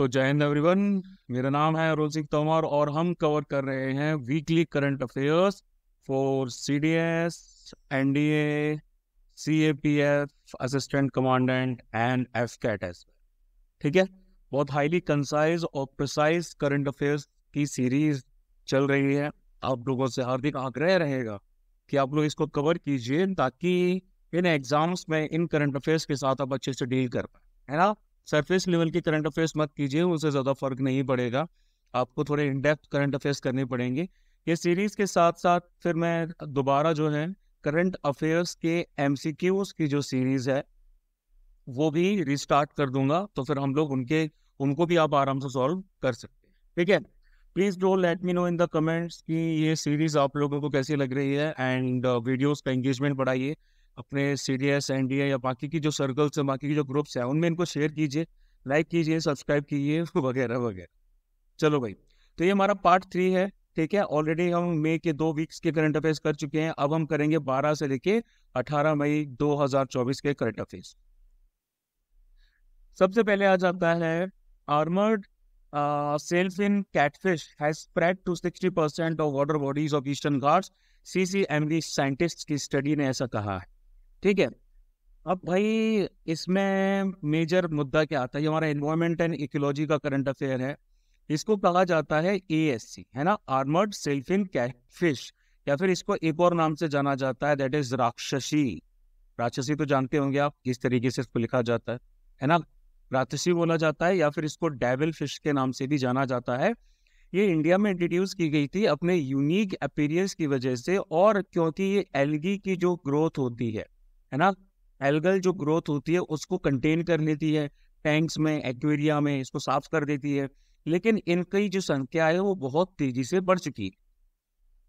तो जय हिंद एवरीवन। मेरा नाम है रोजिक तोमर और हम कवर कर रहे हैं weekly current affairs for CDS, NDA, CAPF, assistant commandant and AFCAT एस। ठीक है, बहुत हाईली कंसाइज और प्रिसाइज करंट अफेयर्स की सीरीज चल रही है। आप लोगों से हार्दिक आग्रह रहेगा कि आप लोग इसको कवर कीजिए ताकि इन एग्जाम्स में इन करंट अफेयर्स के साथ आप अच्छे से डील कर पाए, है ना। सरफेस लेवल के करंट अफेयर्स मत कीजिए, उससे ज़्यादा फर्क नहीं पड़ेगा। आपको थोड़े इन डेप्थ करंट अफेयर्स करने पड़ेंगे। ये सीरीज के साथ साथ फिर मैं दोबारा जो है करंट अफेयर्स के एमसीक्यूज की जो सीरीज है वो भी रिस्टार्ट कर दूंगा, तो फिर हम लोग उनको भी आप आराम से सॉल्व कर सकते हैं। ठीक है, please do let me know in the comments कि ये सीरीज आप लोगों को कैसी लग रही है एंड वीडियोस का एंगेजमेंट बढ़ाइए। अपने सीडीएस, एनडीए या बाकी की जो सर्कल्स है, बाकी की जो ग्रुप्स हैं उनमें इनको शेयर कीजिए, लाइक कीजिए, सब्सक्राइब कीजिए वगैरह वगैरह। चलो भाई, तो ये हमारा पार्ट 3 है। ठीक है, ऑलरेडी हम मई के 2 वीक्स के करंट अफेयर्स कर चुके हैं। अब हम करेंगे 12 से लेके 18 मई 2024 के करंट अफेयर्स। सबसे पहले आ जाता है armoured sailfin catfish has spread to 60% of water bodies of eastern Ghats, CCMB scientist की स्टडी ने ऐसा कहा है। ठीक है, अब भाई इसमें मेजर मुद्दा क्या आता है, ये हमारा एनवायरमेंट एंड इकोलॉजी का करंट अफेयर है। इसको कहा जाता है ASC, है ना, आर्मर्ड सेल्फिन कैटफिश, या फिर इसको एक और नाम से जाना जाता है, दैट इज राक्षसी। राक्षसी तो जानते होंगे आप किस तरीके से इसको लिखा जाता है ना, राक्षसी बोला जाता है, या फिर इसको डेविल फिश के नाम से भी जाना जाता है। ये इंडिया में इंट्रोड्यूस की गई थी अपने यूनिक अपीयरेंस की वजह से, और क्योंकि ये एल्गी की जो ग्रोथ होती है ना, एल्गल जो ग्रोथ होती है उसको कंटेन कर लेती है टैंक्स में, एक्वेरिया में, इसको साफ कर देती है। लेकिन इनकी जो संख्या है वो बहुत तेजी से बढ़ चुकी है।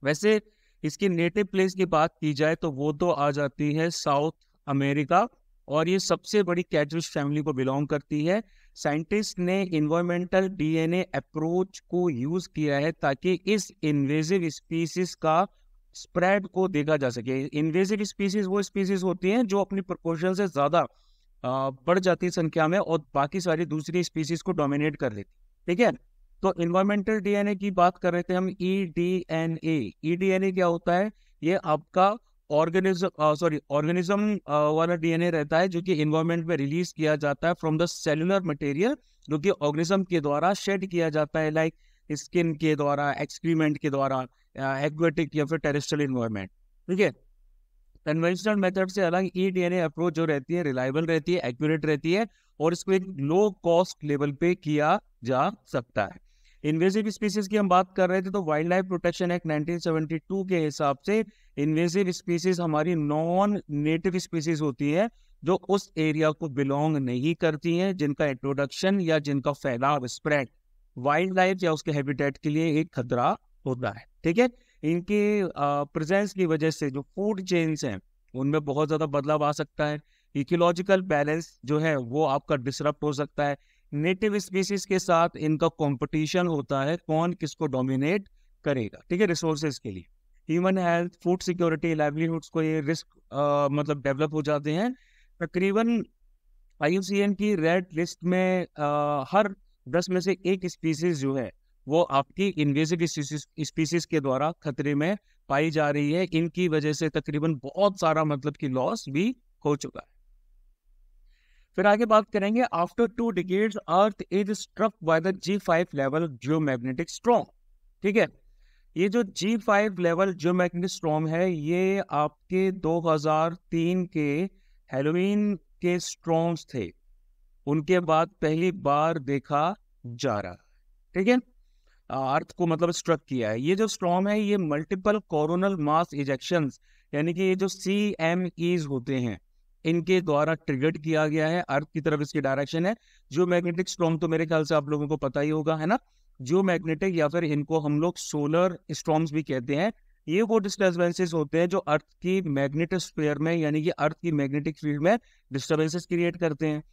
वैसे इसकी नेटिव प्लेस की बात की जाए तो वो तो आ जाती है साउथ अमेरिका, और ये सबसे बड़ी कैटफिश फैमिली को बिलोंग करती है। साइंटिस्ट ने इन्वायरमेंटल डीएनए अप्रोच को यूज किया है ताकि इस इन्वेजिव स्पीसीज का स्प्रेड को देखा जा सके। इन्वेजिव स्पीसीज वो स्पीसीज होती हैं जो अपनी प्रोपोर्शन से ज्यादा बढ़ जाती है संख्या में और बाकी सारी दूसरी स्पीसीज को डोमिनेट कर लेती। ठीक है, तो इन्वायरमेंटल डीएनए की बात कर रहे थे हम। ईडीएनए क्या होता है, ये आपका ऑर्गेनिज्म वाला डीएनए रहता है जो कि इन्वायरमेंट में रिलीज किया जाता है फ्रॉम द सेलुलर मटेरियल, जो कि ऑर्गेनिज्म के द्वारा शेड किया जाता है, लाइक स्किन के द्वारा, एक्सक्रीमेंट के द्वारा, एक्वेटिक या फिर टेरेस्ट्रियल इन्वायरमेंट। ठीक है, कन्वेंशनल मेथड से अलग ईडीएनए अप्रोच जो रहती है रिलायबल रहती है, एक्यूरेट रहती है, और इसको एक लो कॉस्ट लेवल पे किया जा सकता है। इन्वेजिव स्पीसीज की हम बात कर रहे थे, तो वाइल्ड लाइफ प्रोटेक्शन एक्ट 1972 के हिसाब से इन्वेजिव स्पीसीज हमारी नॉन नेटिव स्पीसीज होती है जो उस एरिया को बिलोंग नहीं करती हैं, जिनका इंट्रोडक्शन या जिनका फैलाव, स्प्रेड वाइल्ड लाइफ या उसके हैबिटेट के लिए एक खतरा होता है। ठीक है, इनके प्रेजेंस की वजह से जो फूड चेन्स हैं उनमें बहुत ज्यादा बदलाव आ सकता है। इकोलॉजिकल बैलेंस जो है वो आपका डिसरप्ट हो सकता है। नेटिव स्पीसीज के साथ इनका कंपटीशन होता है, कौन किसको डोमिनेट करेगा। ठीक है, रिसोर्सेज के लिए human health, food security, livelihoods को ये रिस्क मतलब डेवलप हो जाते हैं। तकरीबन IUCN की रेड लिस्ट में हर 10 में से एक स्पीसीज जो है वो आपकी इन्वेजिव स्पीसीज के द्वारा खतरे में पाई जा रही है। इनकी वजह से तकरीबन बहुत सारा मतलब की लॉस भी हो चुका है। फिर आगे बात करेंगे, after 2 decades earth is struck by the G5 level geomagnetic storm. ठीक है, ये जो G5 लेवल जियोमैग्नेटिक स्टॉर्म है ये आपके 2003 के हैलोवीन के स्टॉर्म्स थे, उनके बाद पहली बार देखा जा रहा है। ठीक है, अर्थ को मतलब स्ट्रक किया है। ये जो स्टॉर्म है ये मल्टीपल कोरोनल मास इजेक्शंस, यानी कि ये जो CMEs होते हैं इनके द्वारा ट्रिगर्ड किया गया है। अर्थ की तरफ इसकी डायरेक्शन है। जो मैग्नेटिक स्टॉर्म तो मेरे ख्याल से आप लोगों को पता ही होगा, है ना। जो मैग्नेटिक या फिर इनको हम लोग सोलर स्टॉर्म्स भी कहते हैं, ये वो डिस्टर्बेंसेस होते हैं जो अर्थ की मैग्नेटोस्फीयर में, यानी कि अर्थ की मैग्नेटिक फील्ड में डिस्टर्बेंसेस क्रिएट करते हैं।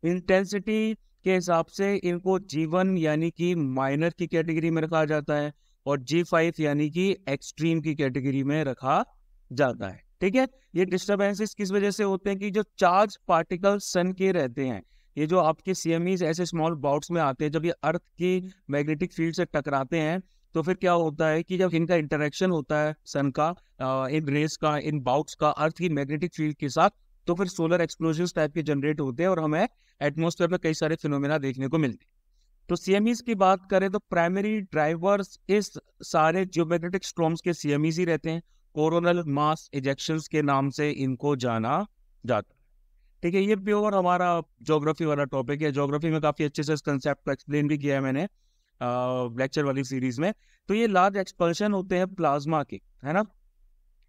इंटेंसिटी के हिसाब से इनको G1 यानी कि माइनर की कैटेगरी में रखा जाता है, और G5 यानी कि एक्सट्रीम की कैटेगरी में रखा जाता है। ठीक है, ये डिस्टर्बेंसेस किस वजह से होते हैं कि जो चार्ज पार्टिकल सन के रहते हैं, ये जो आपके CMEs ऐसे स्मॉल बाउट्स में आते हैं, जब ये अर्थ की मैग्नेटिक फील्ड से टकराते हैं तो फिर क्या होता है कि जब इनका इंटरेक्शन होता है सन का, इन रेस का, इन बाउट्स का अर्थ की मैग्नेटिक फील्ड के साथ, तो फिर सोलर एक्सप्लोजन टाइप के जनरेट होते हैं और हमें एटमॉस्फेयर में कई सारे फिनोमेना देखने को मिलते हैं। तो CMEs की बात करें तो प्राइमरी ड्राइवर्स इस सारे जियोमैग्नेटिक स्टॉर्म्स के CMEs ही रहते हैं। कोरोनल मास इजेक्शंस के नाम से इनको जाना जाता है। ठीक है, ये प्योर हमारा ज्योग्राफी वाला टॉपिक है। ज्योग्राफी में काफी अच्छे से इस कंसेप्ट को एक्सप्लेन भी किया है मैंने लेक्चर वाली सीरीज में। तो ये लार्ज एक्सपल्शन होते हैं प्लाज्मा के, है ना।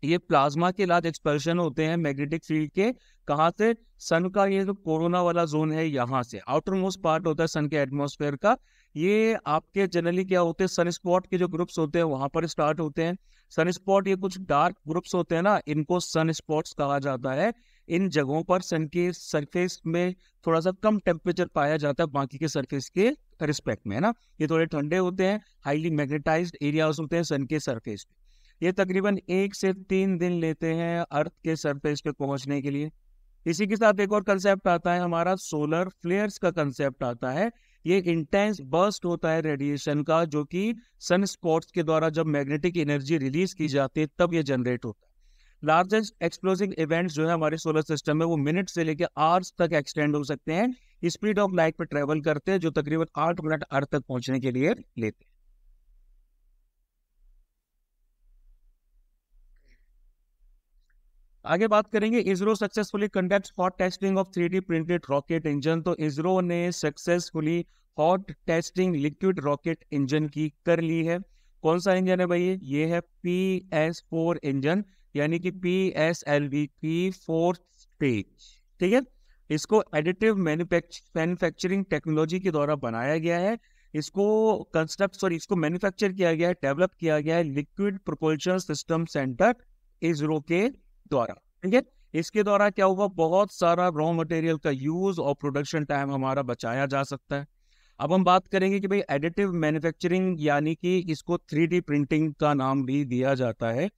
ये प्लाज्मा के लार्ज एक्सपल्शन होते हैं मैग्नेटिक फील्ड के। कहाँ से? सन का ये जो कोरोना वाला जोन है यहाँ से, आउटर मोस्ट पार्ट होता है सन के एटमॉस्फेयर का। ये आपके जनरली क्या होते हैं, सन स्पॉट के जो ग्रुप्स होते हैं वहां पर स्टार्ट होते हैं। सन स्पॉट, ये कुछ डार्क ग्रुप्स होते हैं ना, इनको सन स्पॉट्स कहा जाता है। इन जगहों पर सन के सरफेस में थोड़ा सा कम टेम्परेचर पाया जाता है बाकी के सरफेस के रिस्पेक्ट में, है ना। ये थोड़े ठंडे होते हैं, हाईली मैग्नेटाइज्ड एरियाज होते हैं सन के सरफेस पे। ये तकरीबन 1 से 3 दिन लेते हैं अर्थ के सरफेस पे पहुंचने के लिए। इसी के साथ एक और कंसेप्ट आता है हमारा, सोलर फ्लेयर्स का कंसेप्ट आता है। ये इंटेंस बर्स्ट होता है रेडिएशन का, जो कि सन स्पॉट्स के द्वारा जब मैग्नेटिक एनर्जी रिलीज की जाती है तब ये जनरेट होता है। लार्जेस्ट एक्सप्लोसिव इवेंट्स जो है हमारे सोलर सिस्टम में, वो मिनट से लेकर आवर्स तक एक्सटेंड हो सकते हैं। स्पीड ऑफ लाइट पे ट्रेवल करते हैं, जो तकरीबन 8 मिनट अर्थ तक पहुंचने के लिए लेते हैं। आगे बात करेंगे, ISRO successfully conducts hot testing of 3D printed rocket engine. तो इसरो ने successfully hot testing liquid rocket engine की कर ली है। कौन सा इंजन है भाई? ये है PS4 इंजन, यानी कि PSLV की 4th स्टेज। ठीक है, इसको एडिटिव मैन्युफैक्चरिंग टेक्नोलॉजी के द्वारा बनाया गया है। इसको मैन्युफैक्चर किया गया है, डेवलप किया गया है liquid propulsion system centre ISRO के द्वारा। ठीक है, इसके द्वारा क्या होगा, बहुत सारा रॉ मटेरियल का यूज और प्रोडक्शन टाइम हमारा बचाया जा सकता है। अब हम बात करेंगे कि भाई एडिटिव मैन्युफैक्चरिंग, यानी कि इसको 3D प्रिंटिंग का नाम भी दिया जाता है।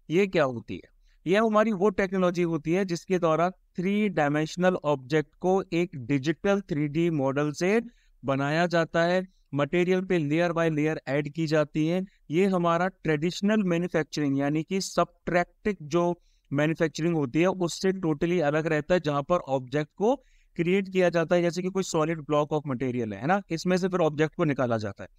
ये क्या होती है? यह हमारी वो टेक्नोलॉजी होती है जिसके द्वारा 3 डायमेंशनल ऑब्जेक्ट को एक डिजिटल 3D मॉडल से बनाया जाता है। मटेरियल पे लेयर बाय लेयर ऐड की जाती है। ये हमारा ट्रेडिशनल मैन्युफैक्चरिंग, यानी कि सबट्रैक्टिव जो मैन्युफैक्चरिंग होती है उससे टोटली अलग रहता है, जहां पर ऑब्जेक्ट को क्रिएट किया जाता है, जैसे कि कोई सॉलिड ब्लॉक ऑफ मटेरियल है ना, इसमें से फिर ऑब्जेक्ट को निकाला जाता है।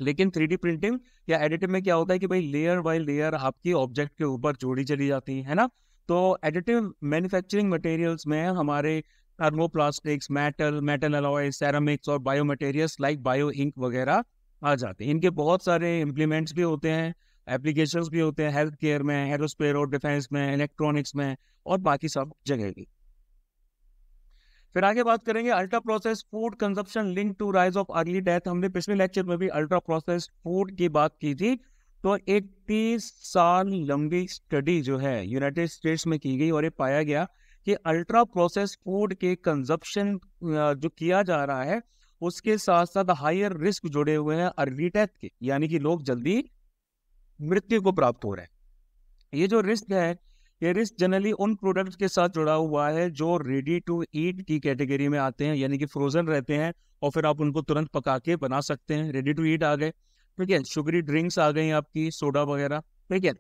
लेकिन 3D प्रिंटिंग या एडिटिव में क्या होता है कि भाई लेयर बाय लेयर आपकी ऑब्जेक्ट के ऊपर जोड़ी चली जाती है ना। तो एडिटिव मैन्युफैक्चरिंग मटेरियल्स में हमारे थर्मोप्लास्टिक्स, मेटल अलॉय, सेरामिक्स और bio materials like bio ink वगैरह आ जाते हैं। इनके बहुत सारे इम्प्लीमेंट्स भी होते हैं, एप्लीकेशंस भी होते हैं, हेल्थ केयर में, एरोस्पेस और डिफेंस में, इलेक्ट्रॉनिक्स में और बाकी सब जगह भी। फिर आगे बात करेंगे ultra process food consumption link to rise of early death. हमने पिछले लेक्चर में भी अल्ट्रा प्रोसेस फूड की बात की थी। तो एक 30 साल लंबी स्टडी जो है यूनाइटेड स्टेट्स में की गई और ये पाया गया कि अल्ट्रा प्रोसेस फूड के कंजप्शन जो किया जा रहा है उसके साथ साथ हायर रिस्क जुड़े हुए हैं अर्ली डेथ के, यानी कि लोग जल्दी मृत्यु को प्राप्त हो रहे हैं। ये जो रिस्क है, ये रिस्क जनरली उन प्रोडक्ट्स के साथ जुड़ा हुआ है जो रेडी टू ईट की कैटेगरी में आते हैं, यानी कि फ्रोजन रहते हैं और फिर आप उनको तुरंत पका के बना सकते हैं। रेडी टू ईट आ गए, ठीक है। शुगरी ड्रिंक्स आ गई आपकी, सोडा वगैरह, ठीक है।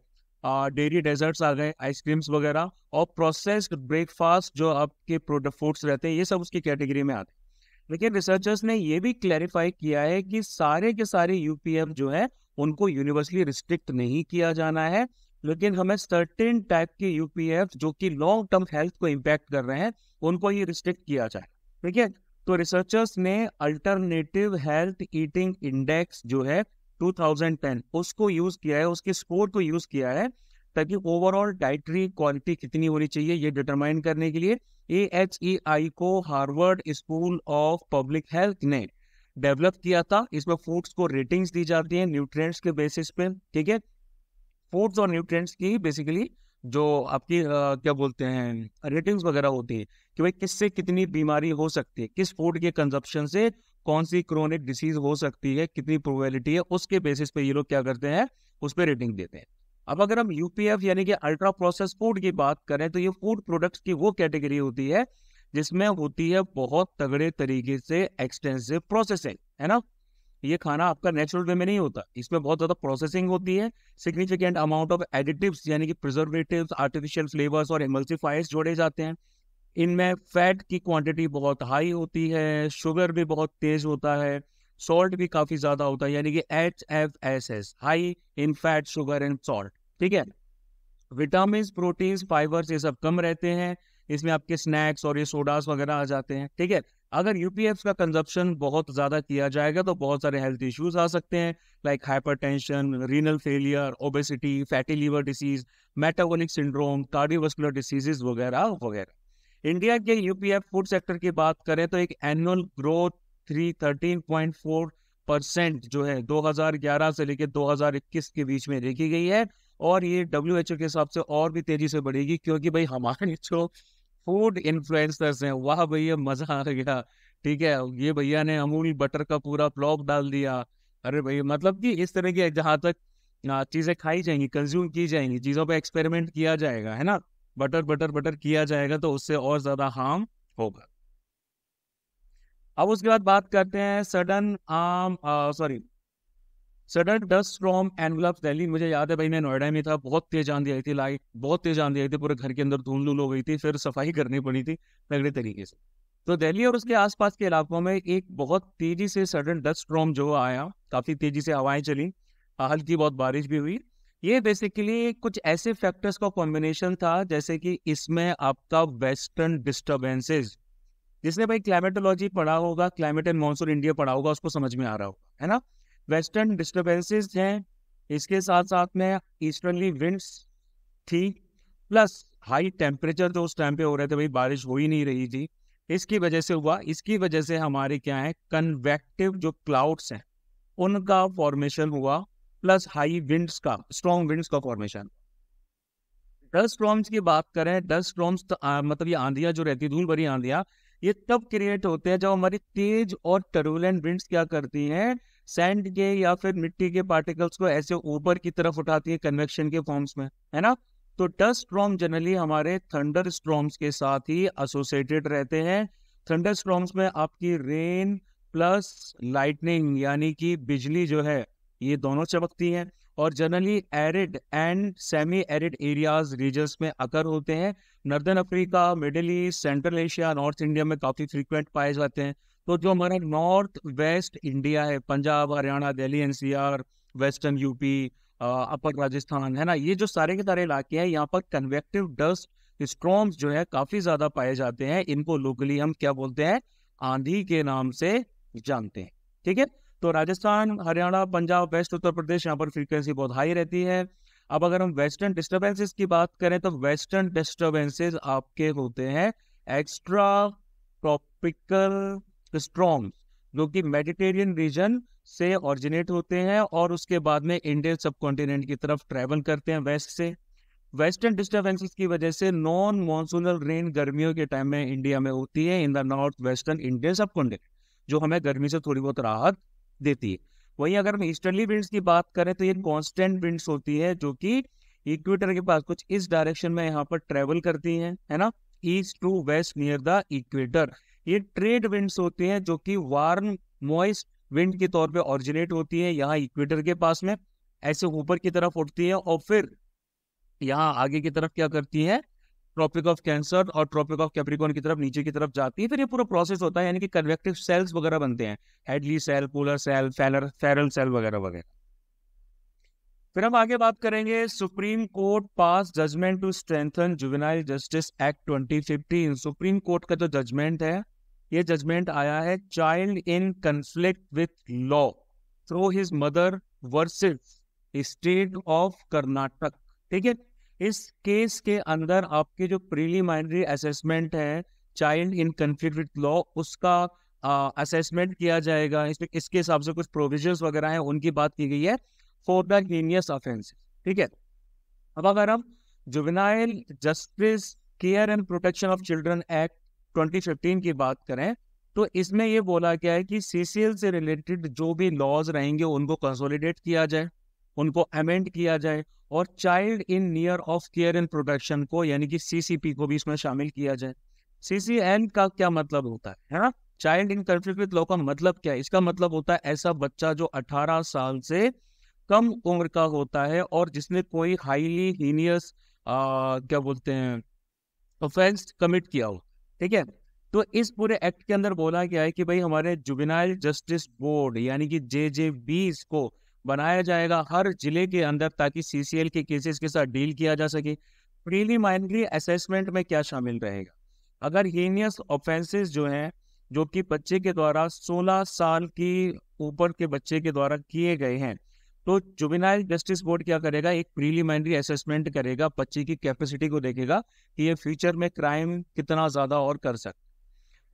डेयरी डेजर्ट्स आ गए, आइसक्रीम्स वगैरह, और प्रोसेस्ड ब्रेकफास्ट जो आपके प्रोडक्ट फूड्स रहते हैं, ये सब उसकी कैटेगरी में आते हैं। लेकिन रिसर्चर्स ने ये भी क्लैरिफाई किया है कि सारे के सारे यूपीएफ जो है उनको यूनिवर्सली रिस्ट्रिक्ट नहीं किया जाना है, लेकिन हमें सर्टेन टाइप के यूपीएफ जो कि लॉन्ग टर्म हेल्थ को इम्पैक्ट कर रहे हैं उनको ही रिस्ट्रिक्ट किया जाए। ठीक है, तो रिसर्चर्स ने अल्टरनेटिव हेल्थ ईटिंग इंडेक्स जो है 2010 उसको यूज किया है, उसके स्कोर को यूज किया है, ताकि ओवरऑल डाइटरी क्वालिटी कितनी होनी चाहिए ये डिटरमाइन करने के लिए। AHEI को Harvard school of public health ने डेवलप किया था। इसमें फूड्स को रेटिंग्स दी जाती हैं न्यूट्रिएंट्स के बेसिस पे, ठीक है। फूड्स और न्यूट्रिएंट्स की बेसिकली जो आपकी क्या बोलते हैं रेटिंग्स वगैरह होती है कि भाई किससे कितनी बीमारी हो सकती है, किस फूड के कंजप्शन से कौन सी क्रोनिक डिसीज हो सकती है, कितनी प्रोबेबिलिटी है, उसके बेसिस पे ये लोग क्या करते हैं, उस पर रेटिंग देते हैं। अब अगर हम यूपीएफ यानी कि अल्ट्रा प्रोसेस फूड की बात करें तो ये फूड प्रोडक्ट्स की वो कैटेगरी होती है जिसमें होती है बहुत तगड़े तरीके से एक्सटेंसिव प्रोसेसिंग, है ना। ये खाना आपका नेचुरल वे में नहीं होता, इसमें बहुत ज्यादा प्रोसेसिंग होती है, सिग्निफिकेंट अमाउंट ऑफ एडिटिव्स यानी कि प्रिजर्वेटिव्स, आर्टिफिशियल फ्लेवर्स और एमल्सिफायर्स जोड़े जाते हैं। इनमें फैट की क्वांटिटी बहुत हाई होती है, शुगर भी बहुत तेज होता है, सॉल्ट भी काफी ज्यादा होता है, यानी कि HFSS, high in fat, sugar and salt. ठीक है। विटामिन, प्रोटीन्स, फाइबर्स ये सब कम रहते हैं। इसमें आपके स्नैक्स और ये सोडास वगैरह आ जाते हैं। ठीक है। अगर यूपीएफ का कंजप्शन बहुत ज्यादा किया जाएगा तो बहुत सारे हेल्थ इश्यूज आ सकते हैं, like hypertension, renal failure, obesity, fatty liver disease, metabolic syndrome, cardiovascular diseases वगैरह वगैरह। इंडिया के यूपीएफ फूड सेक्टर की बात करें तो एक एनुअल ग्रोथ 13.4% जो है 2011 से लेकर 2021 के बीच में देखी गई है, और ये WHO के हिसाब से और भी तेजी से बढ़ेगी, क्योंकि भाई हमारे जो फूड इन्फ्लुएंसर्स हैं, वाह भैया मजा आ गया। ठीक है, ये भैया ने अमूल बटर का पूरा ब्लॉग डाल दिया। अरे भाई मतलब कि इस तरह की जहां तक चीजें खाई जाएंगी, कंज्यूम की जाएंगी, चीजों पे एक्सपेरिमेंट किया जाएगा, है ना, बटर बटर बटर किया जाएगा, तो उससे और ज्यादा हार्म होगा। अब उसके बाद बात करते हैं sudden dust storm envelopes Delhi. मुझे याद है भाई, मैं नोएडा में था, बहुत तेज आंधी आई थी, लाइट बहुत तेज आंधी आई थी, पूरे घर के अंदर धूल धूल हो गई थी, फिर सफाई करनी पड़ी थी तगड़े तरीके से। तो दिल्ली और उसके आसपास के इलाकों में एक बहुत तेजी से सडन डस्ट स्टॉर्म जो आया, काफी तेजी से हवाएं चली, हल्की बहुत बारिश भी हुई। ये बेसिकली कुछ ऐसे फैक्टर्स का कॉम्बिनेशन था, जैसे कि इसमें आपका वेस्टर्न डिस्टर्बेंसेस, जिसने भाई क्लाइमेटोलॉजी पढ़ा होगा, क्लाइमेट एंड मॉनसून इंडिया पढ़ा होगा, उसको समझ में आ रहा होगा, है ना। वेस्टर्न डिस्टर्बेंसेस हैं, इसके साथ साथ में ईस्टर्नली विंड्स थी, प्लस हाई टेम्परेचर जो उस टाइम पे हो रहे थे, भाई बारिश हो ही नहीं रही थी, इसकी वजह से हुआ। इसकी वजह से हमारे क्या है, कन्वेक्टिव जो क्लाउड्स हैं उनका फॉर्मेशन हुआ, प्लस हाई विंड्स का, स्ट्रॉन्ग विंड्स का फॉर्मेशन। डस्ट स्टॉर्म्स की बात करें, डस्ट स्टॉर्म्स मतलब ये आंधियां जो रहती है, धूल भरी आंधियां, ये तब क्रिएट होते हैं जब हमारी तेज और टर्बुलेंट विंड्स क्या करती हैं, सैंड के या फिर मिट्टी के पार्टिकल्स को ऐसे ऊपर की तरफ उठाती है कन्वेक्शन के फॉर्म्स में, है ना। तो डस्ट स्टॉर्म जनरली हमारे थंडर स्टॉर्म्स के साथ ही एसोसिएटेड रहते हैं। थंडर स्टॉर्म्स में आपकी रेन प्लस लाइटनिंग यानी कि बिजली जो है, ये दोनों चमकती हैं, और generally arid and semi arid areas regions में अकर होते हैं। Northern Africa, Middle East, Central Asia, north India में काफी फ्रीक्वेंट पाए जाते हैं। तो जो हमारा नॉर्थ वेस्ट इंडिया है, Punjab, Haryana, Delhi NCR, western UP, upper Rajasthan, है ना, ये जो सारे के सारे इलाके हैं, यहाँ पर कन्वेक्टिव डस्ट स्टॉर्म्स जो है काफी ज्यादा पाए जाते हैं। इनको लोकली हम क्या बोलते हैं, आंधी के नाम से जानते हैं। ठीक है। तो राजस्थान, हरियाणा, पंजाब, वेस्ट उत्तर प्रदेश, यहाँ पर फ्रीक्वेंसी बहुत हाई रहती है। अब अगर हम वेस्टर्न डिस्टर्बेंसेस की बात करें तो वेस्टर्न डिस्टर्बेंसेस आपके होते हैं एक्स्ट्रा ट्रॉपिकल स्टॉर्म्स, जो कि मेडिटेरियन रीजन से ऑरिजिनेट होते हैं और उसके बाद में इंडियन सबकॉन्टिनेंट की तरफ ट्रेवल करते हैं वेस्ट से। वेस्टर्न डिस्टर्बेंसेस की वजह से नॉन मॉनसूनल रेन गर्मियों के टाइम में इंडिया में होती है in the north western Indian subcontinent, जो हमें गर्मी से थोड़ी बहुत राहत देती है। वहीं अगर हम ईस्टर्ली विंड्स की बात करें तो ये कांस्टेंट विंड्स होती है, जो कि इक्वेटर के पास कुछ इस डायरेक्शन में यहाँ पर ट्रेवल करती हैं, है ना, east to west near the equator. ये ट्रेड विंड्स होती हैं, जो कि वार्म मॉइस्ट विंड के तौर पे ऑरिजिनेट होती है यहाँ इक्वेटर के पास में, ऐसे ऊपर की तरफ उठती है और फिर यहाँ आगे की तरफ क्या करती है, ट्रॉपिक ऑफ कैंसर और ट्रॉपिक ऑफ कैप्रिकॉर्न की तरफ नीचे की तरफ जाती है। फिर ये पूरा प्रोसेस होता है, यानी कि कन्वेक्टिव सेल्स वगैरह बनते हैं, Hadley cell, polar cell, Ferrel cell वगैरह वगैरह। फिर हम आगे बात करेंगे, Supreme Court pass judgment to strengthen juvenile justice act 2015। Supreme Court का जो जजमेंट है, ये जजमेंट आया है child in conflict with law through his mother versus state of Karnataka. ठीक है। इस केस के अंदर आपके जो प्रीलिमिनरी असेसमेंट है child in conflict with law, उसका असेसमेंट किया जाएगा। इसके हिसाब से कुछ प्रोविजंस वगैरह हैं, उनकी बात की गई है फॉर द हीनियस ऑफेंस। ठीक है। अब अगर हम juvenile justice care and protection of children act 2015 की बात करें तो इसमें ये बोला गया है कि सीसीएल से रिलेटेड जो भी लॉज रहेंगे उनको कंसोलिडेट किया जाए, उनको अमेंड किया जाए, और child in near of care and protection को यानी कि सीसीपी को भी इसमें शामिल किया जाए। CCN का क्या मतलब होता है ना? Child in conflict with law का मतलब क्या है? इसका मतलब होता है ऐसा बच्चा जो 18 साल से कम उम्र का होता है और जिसने कोई हाईली हीनियस क्या बोलते हैं ऑफेंस कमिट किया हो। ठीक है, तो इस पूरे एक्ट के अंदर बोला गया है कि भाई हमारे जुवेनाइल जस्टिस बोर्ड यानी कि JJBs को बनाया जाएगा हर जिले के अंदर ताकि CCL के केसेस के साथ डील किया जा सके। प्रीलिमिनरी असेसमेंट में क्या शामिल रहेगा? अगर हीनियस ऑफेंसेस जो हैं जो कि बच्चे के द्वारा 16 साल की ऊपर के बच्चे के द्वारा किए गए हैं, तो जुवेनाइल जस्टिस बोर्ड क्या करेगा? एक प्रीलिमिनरी असेसमेंट करेगा, बच्चे की कैपेसिटी को देखेगा कि ये फ्यूचर में क्राइम कितना ज्यादा और कर सकता।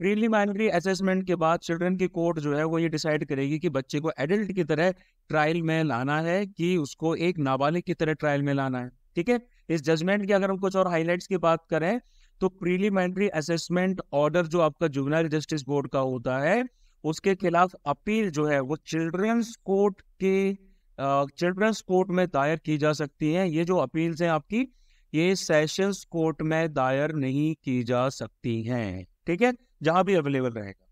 प्रीलिमिनरी असेसमेंट के बाद चिल्ड्रन की कोर्ट जो है वो ये डिसाइड करेगी कि बच्चे को एडल्ट की तरह ट्रायल में लाना है कि उसको एक नाबालिग की तरह ट्रायल में लाना है। ठीक है, इस जजमेंट की अगर हम कुछ और हाईलाइट्स की बात करें तो प्रीलिमिनरी असेसमेंट ऑर्डर जो आपका जुवेनाइल जस्टिस बोर्ड का होता है उसके खिलाफ अपील जो है वो चिल्ड्रंस कोर्ट में दायर की जा सकती है। ये जो अपील्स हैं आपकी, ये सेशंस कोर्ट में दायर नहीं की जा सकती हैं। ठीक है, जहां भी अवेलेबल रहेगा।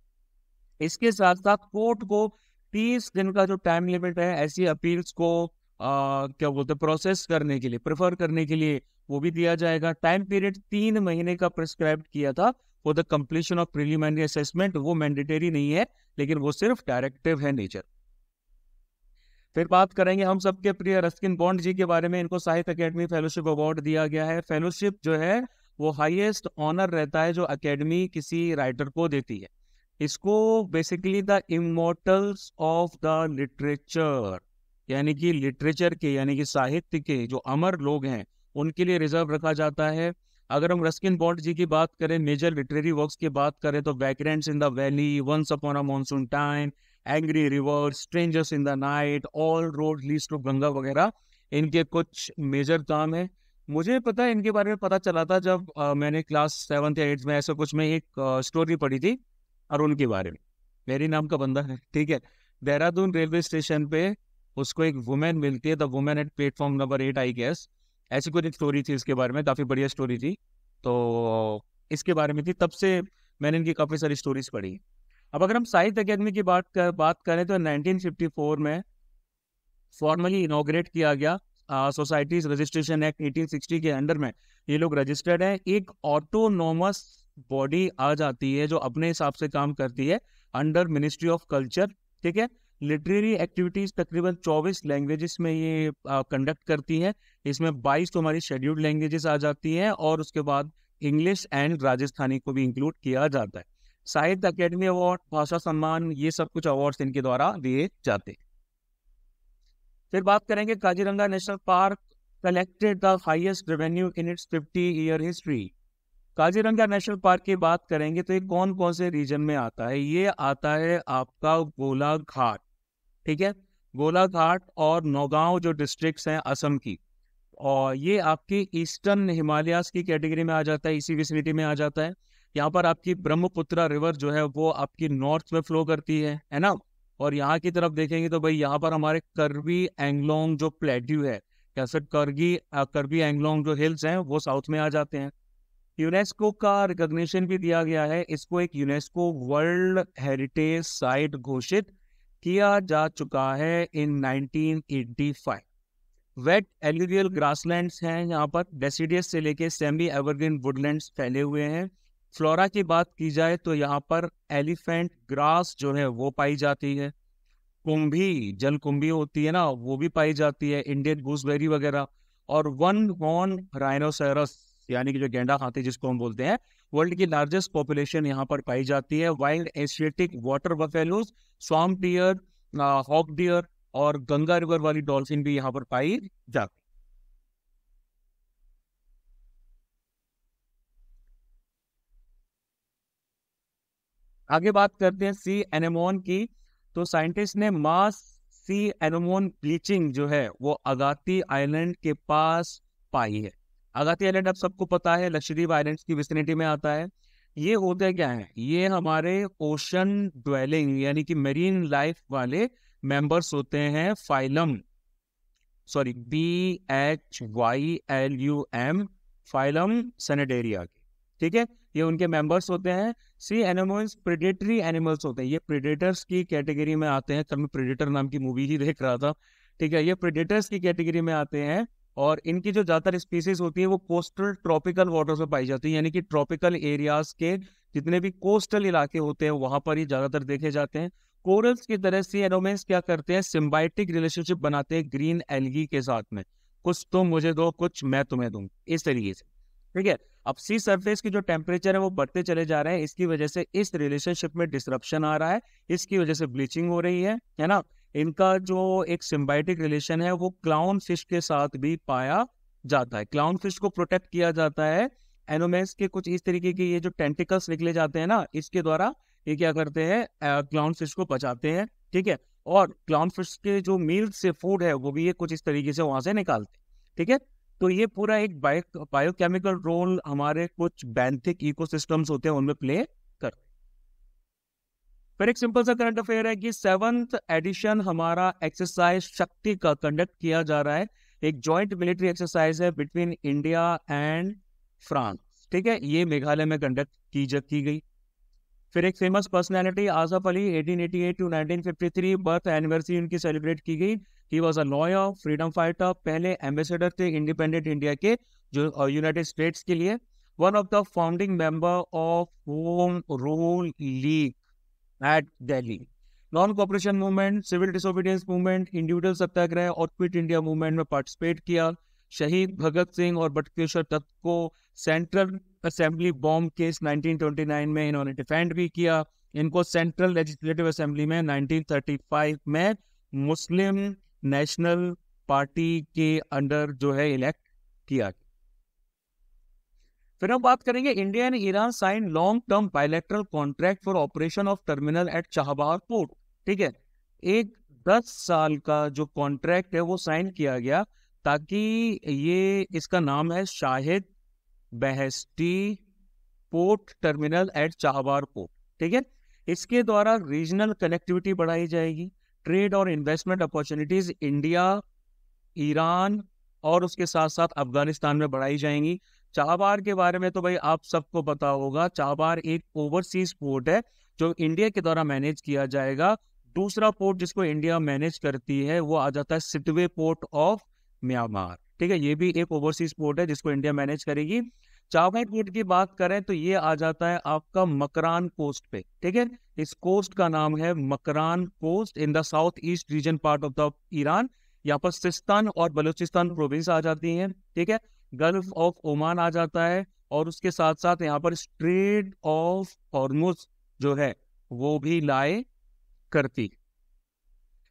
इसके साथ साथ कोर्ट को 30 दिन का जो टाइम लिमिट है ऐसी अपील्स को क्या बोलते हैं प्रोसेस करने के लिए, प्रेफर करने के लिए, वो भी दिया जाएगा। टाइम पीरियड 3 महीने का प्रिस्क्राइब किया था for the completion of preliminary assessment. वो मैंडेटरी नहीं है लेकिन वो सिर्फ डायरेक्टिव है नेचर। फिर बात करेंगे हम सबके प्रिय रस्किन बॉन्ड जी के बारे में। इनको साहित्य अकेडमी फेलोशिप अवार्ड दिया गया है। फेलोशिप जो है वो हाईएस्ट ऑनर रहता है जो अकेडमी किसी राइटर को देती है। इसको basically the immortals of the literature यानी कि लिटरेचर के यानी कि साहित्य के जो अमर लोग हैं उनके लिए रिजर्व रखा जाता है। अगर हम रस्किन बॉन्ड जी की बात करें, मेजर लिटरेरी वर्क्स की बात करें तो vagrants in the valley, once upon a monsoon time, angry river, strangers in the night, all road leads to Ganga वगैरह इनके कुछ मेजर काम है। मुझे पता है इनके बारे में पता चला था जब मैंने क्लास 7th या 8th में ऐसा कुछ में एक स्टोरी पढ़ी थी अरुण के बारे में। मेरी नाम का बंदा है, ठीक है। देहरादून रेलवे स्टेशन पे उसको एक वुमेन मिलती है, the women at platform number 8 I guess, ऐसी कुछ एक स्टोरी थी इसके बारे में, काफी बढ़िया स्टोरी थी। तो इसके बारे में थी, तब से मैंने इनकी काफी सारी स्टोरीज पढ़ी। अब अगर हम साहित्य अकेडमी की बात करें तो 1954 में फॉर्मली इनॉग्रेट किया गया। सोसाइटीज रजिस्ट्रेशन एक्ट 1860 के अंडर में ये लोग रजिस्टर्ड है। एक ऑटोनोमस बॉडी आ जाती है जो अपने हिसाब से काम करती है अंडर मिनिस्ट्री ऑफ कल्चर। ठीक है, लिटरेरी एक्टिविटीज तकरीबन 24 लैंग्वेजेस में ये कंडक्ट करती है। इसमें 22 तो हमारी शेड्यूल्ड लैंग्वेजेस आ जाती हैं और उसके बाद इंग्लिश एंड राजस्थानी को भी इंक्लूड किया जाता है। साहित्य अकेडमी अवार्ड, भाषा सम्मान, ये सब कुछ अवार्ड्स इनके द्वारा दिए जाते हैं। फिर बात करेंगे Kaziranga national park collected the highest revenue in its 50-year history. Kaziranga national park की बात करेंगे तो ये कौन कौन से रीजन में आता है? ये आता है आपका गोलाघाट, ठीक है, गोलाघाट और नौगांव जो डिस्ट्रिक्ट्स हैं असम की, और ये आपकी ईस्टर्न हिमालयाज की कैटेगरी में आ जाता है, इसी विसिनिटी में आ जाता है। यहाँ पर आपकी ब्रह्मपुत्रा रिवर जो है वो आपकी नॉर्थ में फ्लो करती है ना। और यहाँ की तरफ देखेंगे तो भाई यहाँ पर हमारे करबी एंगलोंग जो प्लेट्यू है या फिर करबी एंगलोंग जो हिल्स हैं वो साउथ में आ जाते हैं। यूनेस्को का रिकॉग्निशन भी दिया गया है, इसको एक यूनेस्को वर्ल्ड हेरिटेज साइट घोषित किया जा चुका है इन 1985। वेट एलुवियल ग्रासलैंड्स हैं यहाँ पर, डेसिडियस से लेके सेमी एवरग्रीन वुडलैंड्स फैले हुए हैं। फ्लोरा की बात की जाए तो यहाँ पर एलिफेंट ग्रास जो है वो पाई जाती है, कुंभी जल कुंभी होती है ना वो भी पाई जाती है, इंडियन गूसबेरी वगैरह, और वन हॉर्न राइनोसेरस यानी कि जो गेंडा हाथी जिसको हम बोलते हैं, वर्ल्ड की लार्जेस्ट पॉपुलेशन यहाँ पर पाई जाती है। Wild Asiatic water buffaloes, swamp deer, hog deer और गंगा रिवर वाली डॉल्फिन भी यहाँ पर पाई जाती। आगे बात करते हैं सी एनेमोन की। तो साइंटिस्ट ने मास सी एनेमोन ब्लीचिंग जो है वो अगाती आइलैंड के पास पाई है। अगाती आइलैंड आप सबको पता है लक्षद्वीप आइलैंड्स की विसिनिटी में आता है। ये होते क्या है, ये हमारे ओशन ड्वेलिंग यानी कि मेरीन लाइफ वाले मेंबर्स होते हैं फाइलम, सॉरी BHYLUM, फाइलम सैनिडेरिया के। ठीक है, ये उनके मेंबर्स होते हैं। सी एनिमल्स प्रेडेटरी एनिमल्स होते हैं, ये प्रेडेटर्स की कैटेगरी में आते हैं। कल मैं प्रेडेटर नाम की मूवी ही देख रहा था, ठीक है, ये प्रेडेटर्स की कैटेगरी में आते हैं। और इनकी जो ज्यादातर स्पीसीज होती है वो कोस्टल ट्रॉपिकल वाटर्स में पाई जाती है, यानी कि ट्रॉपिकल एरियाज के जितने भी कोस्टल इलाके होते हैं वहां पर ही ज्यादातर देखे जाते हैं। कोरल्स की तरह सी एनिमल्स क्या करते हैं, सिम्बायोटिक रिलेशनशिप बनाते हैं ग्रीन एल्गी के साथ में, कुछ तुम मुझे दो कुछ मैं तुम्हें दूं, इस तरीके से, ठीक है। अब सी सरफेस की जो टेम्परेचर है वो बढ़ते चले जा रहे हैं, इसकी वजह से इस रिलेशनशिप में डिसरप्शन आ रहा है, इसकी वजह से ब्लीचिंग हो रही है ना। इनका जो एक सिम्बायोटिक रिलेशन है वो क्लाउन फिश के साथ भी पाया जाता है। क्लाउन फिश को प्रोटेक्ट किया जाता है, एनोमेस के कुछ इस तरीके के ये जो टेंटिकल्स निकले जाते हैं ना, इसके द्वारा ये क्या करते हैं, क्लाउन फिश को बचाते हैं, ठीक है। और क्लाउन फिश के जो मील से फूड है वो भी ये कुछ इस तरीके से वहां से निकालते हैं, ठीक है। तो ये पूरा एक बायोकेमिकल रोल हमारे कुछ बेंथिक इकोसिस्टम्स होते हैं उनमें प्ले कर। फिर एक सिंपल सा करंट अफेयर है कि 7th एडिशन हमारा एक्सरसाइज शक्ति का कंडक्ट किया जा रहा है। एक जॉइंट मिलिट्री एक्सरसाइज है बिटवीन इंडिया एंड फ्रांस, ठीक है, ये मेघालय में कंडक्ट की गई। फिर एक famous personality Asaf Ali 1888 to 1953 birth anniversary उनकी सेलिब्रेट की गई। He was a lawyer, freedom fighter, पहले एम्बेसडर थे इंडिपेंडेंट इंडिया के जो यूनाइटेड स्टेट्स के लिए। One of the founding member of home rule league at Delhi. Non cooperation movement, civil disobedience movement, individual satyagraha और क्विट इंडिया मूवमेंट में participate किया। शहीद भगत सिंह और बटुकेश्वर दत्त को सेंट्रल असेंबली बॉम्ब केस 1929 में इन्होंने डिफेंड भी किया। इनको सेंट्रल लेजिस्लेटिव असेंबली में 1935 में मुस्लिम नेशनल पार्टी के अंडर जो है इलेक्ट किया। फिर हम बात करेंगे India and Iran sign long term bilateral contract for operation of terminal at Chabahar port, ठीक है। एक 10 साल का जो कॉन्ट्रैक्ट है वो साइन किया गया ताकि ये, इसका नाम है Shahid Beheshti port terminal at Chabahar port, ठीक है। इसके द्वारा रीजनल कनेक्टिविटी बढ़ाई जाएगी, ट्रेड और इन्वेस्टमेंट अपॉर्चुनिटीज इंडिया, ईरान और उसके साथ साथ अफगानिस्तान में बढ़ाई जाएंगी। चाबहार के बारे में तो भाई आप सबको पता होगा, चाबहार एक ओवरसीज पोर्ट है जो इंडिया के द्वारा मैनेज किया जाएगा। दूसरा पोर्ट जिसको इंडिया मैनेज करती है वो आ जाता है सिटवे पोर्ट ऑफ म्यांमार, ठीक है, ये भी एक ओवरसीज पोर्ट है जिसको इंडिया मैनेज करेगी। चाबहार पोर्ट की बात करें तो ये आ जाता है आपका मकरान कोस्ट पे, ठीक है। इस कोस्ट का नाम है Makran coast in the south east region part of the Iran. यहाँ पर सिस्तान और बलूचिस्तान प्रोविंस आ जाती हैं, ठीक है। गल्फ ऑफ ओमान आ जाता है और उसके साथ साथ यहाँ पर स्ट्रेट ऑफ हॉर्मुज जो है वो भी लाए करती।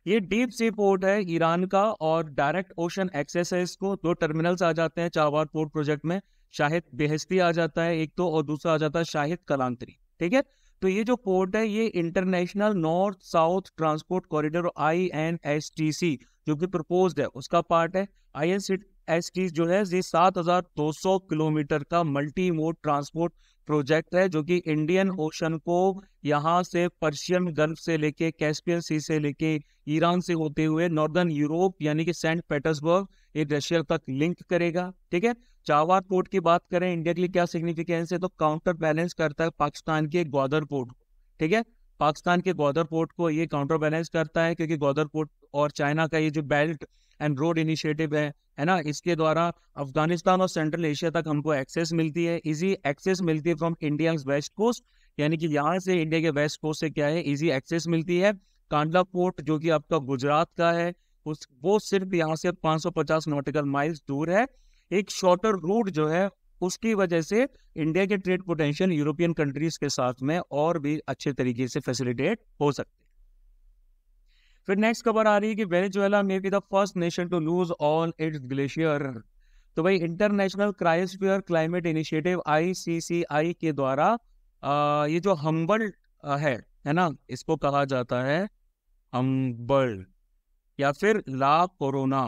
ये डीप सी पोर्ट है ईरान का और डायरेक्ट ओशन एक्सेस है इसको। 2 टर्मिनल्स आ जाते हैं चाबहार पोर्ट प्रोजेक्ट में, शाहिद बेहेस्ती आ जाता है एक तो, और दूसरा आ जाता है शाहिद कलांतरी, ठीक है। तो ये जो पोर्ट है ये international north south transport corridor INSTC जो कि प्रपोज्ड है उसका पार्ट है। INSTC जो है ये 7200 किलोमीटर का मल्टी मोड ट्रांसपोर्ट प्रोजेक्ट है जो कि इंडियन ओशन को यहाँ से पर्शियन गल्फ से लेके कैस्पियन सी से लेके ईरान से होते हुए नॉर्दर्न यूरोप यानी कि सेंट पीटर्सबर्ग एक रशिया तक लिंक करेगा, ठीक है। चाबहार पोर्ट की बात करें इंडिया के लिए क्या सिग्निफिकेंस है, तो काउंटर बैलेंस करता है पाकिस्तान के ग्वादर पोर्ट, ठीक है। पाकिस्तान के ग्वादर पोर्ट को ये काउंटर बैलेंस करता है क्योंकि ग्वादर पोर्ट और चाइना का ये जो बेल्ट एंड रोड इनिशिएटिव है ना, इसके द्वारा अफगानिस्तान और सेंट्रल एशिया तक हमको एक्सेस मिलती है, इजी एक्सेस मिलती है फ्रॉम इंडिया वेस्ट कोस्ट, यानी कि यहाँ से इंडिया के वेस्ट कोस्ट से क्या है इजी एक्सेस मिलती है। कांडला पोर्ट जो कि आपका गुजरात का है वो सिर्फ यहाँ से 550 नॉटिकल माइल्स दूर है। एक शॉर्टर रूट जो है उसकी वजह से इंडिया के ट्रेड पोटेंशियल यूरोपियन कंट्रीज के साथ में और भी अच्छे तरीके से फैसिलिटेट हो सकते हैं। फिर नेक्स्ट खबर आ रही है कि वेनेजुएला में be the first nation to lose all its glacier. तो भाई international cryosphere climate initiative ICCI के द्वारा ये जो हम्बल है ना, इसको कहा जाता है हम्बल या फिर ला कोरोना,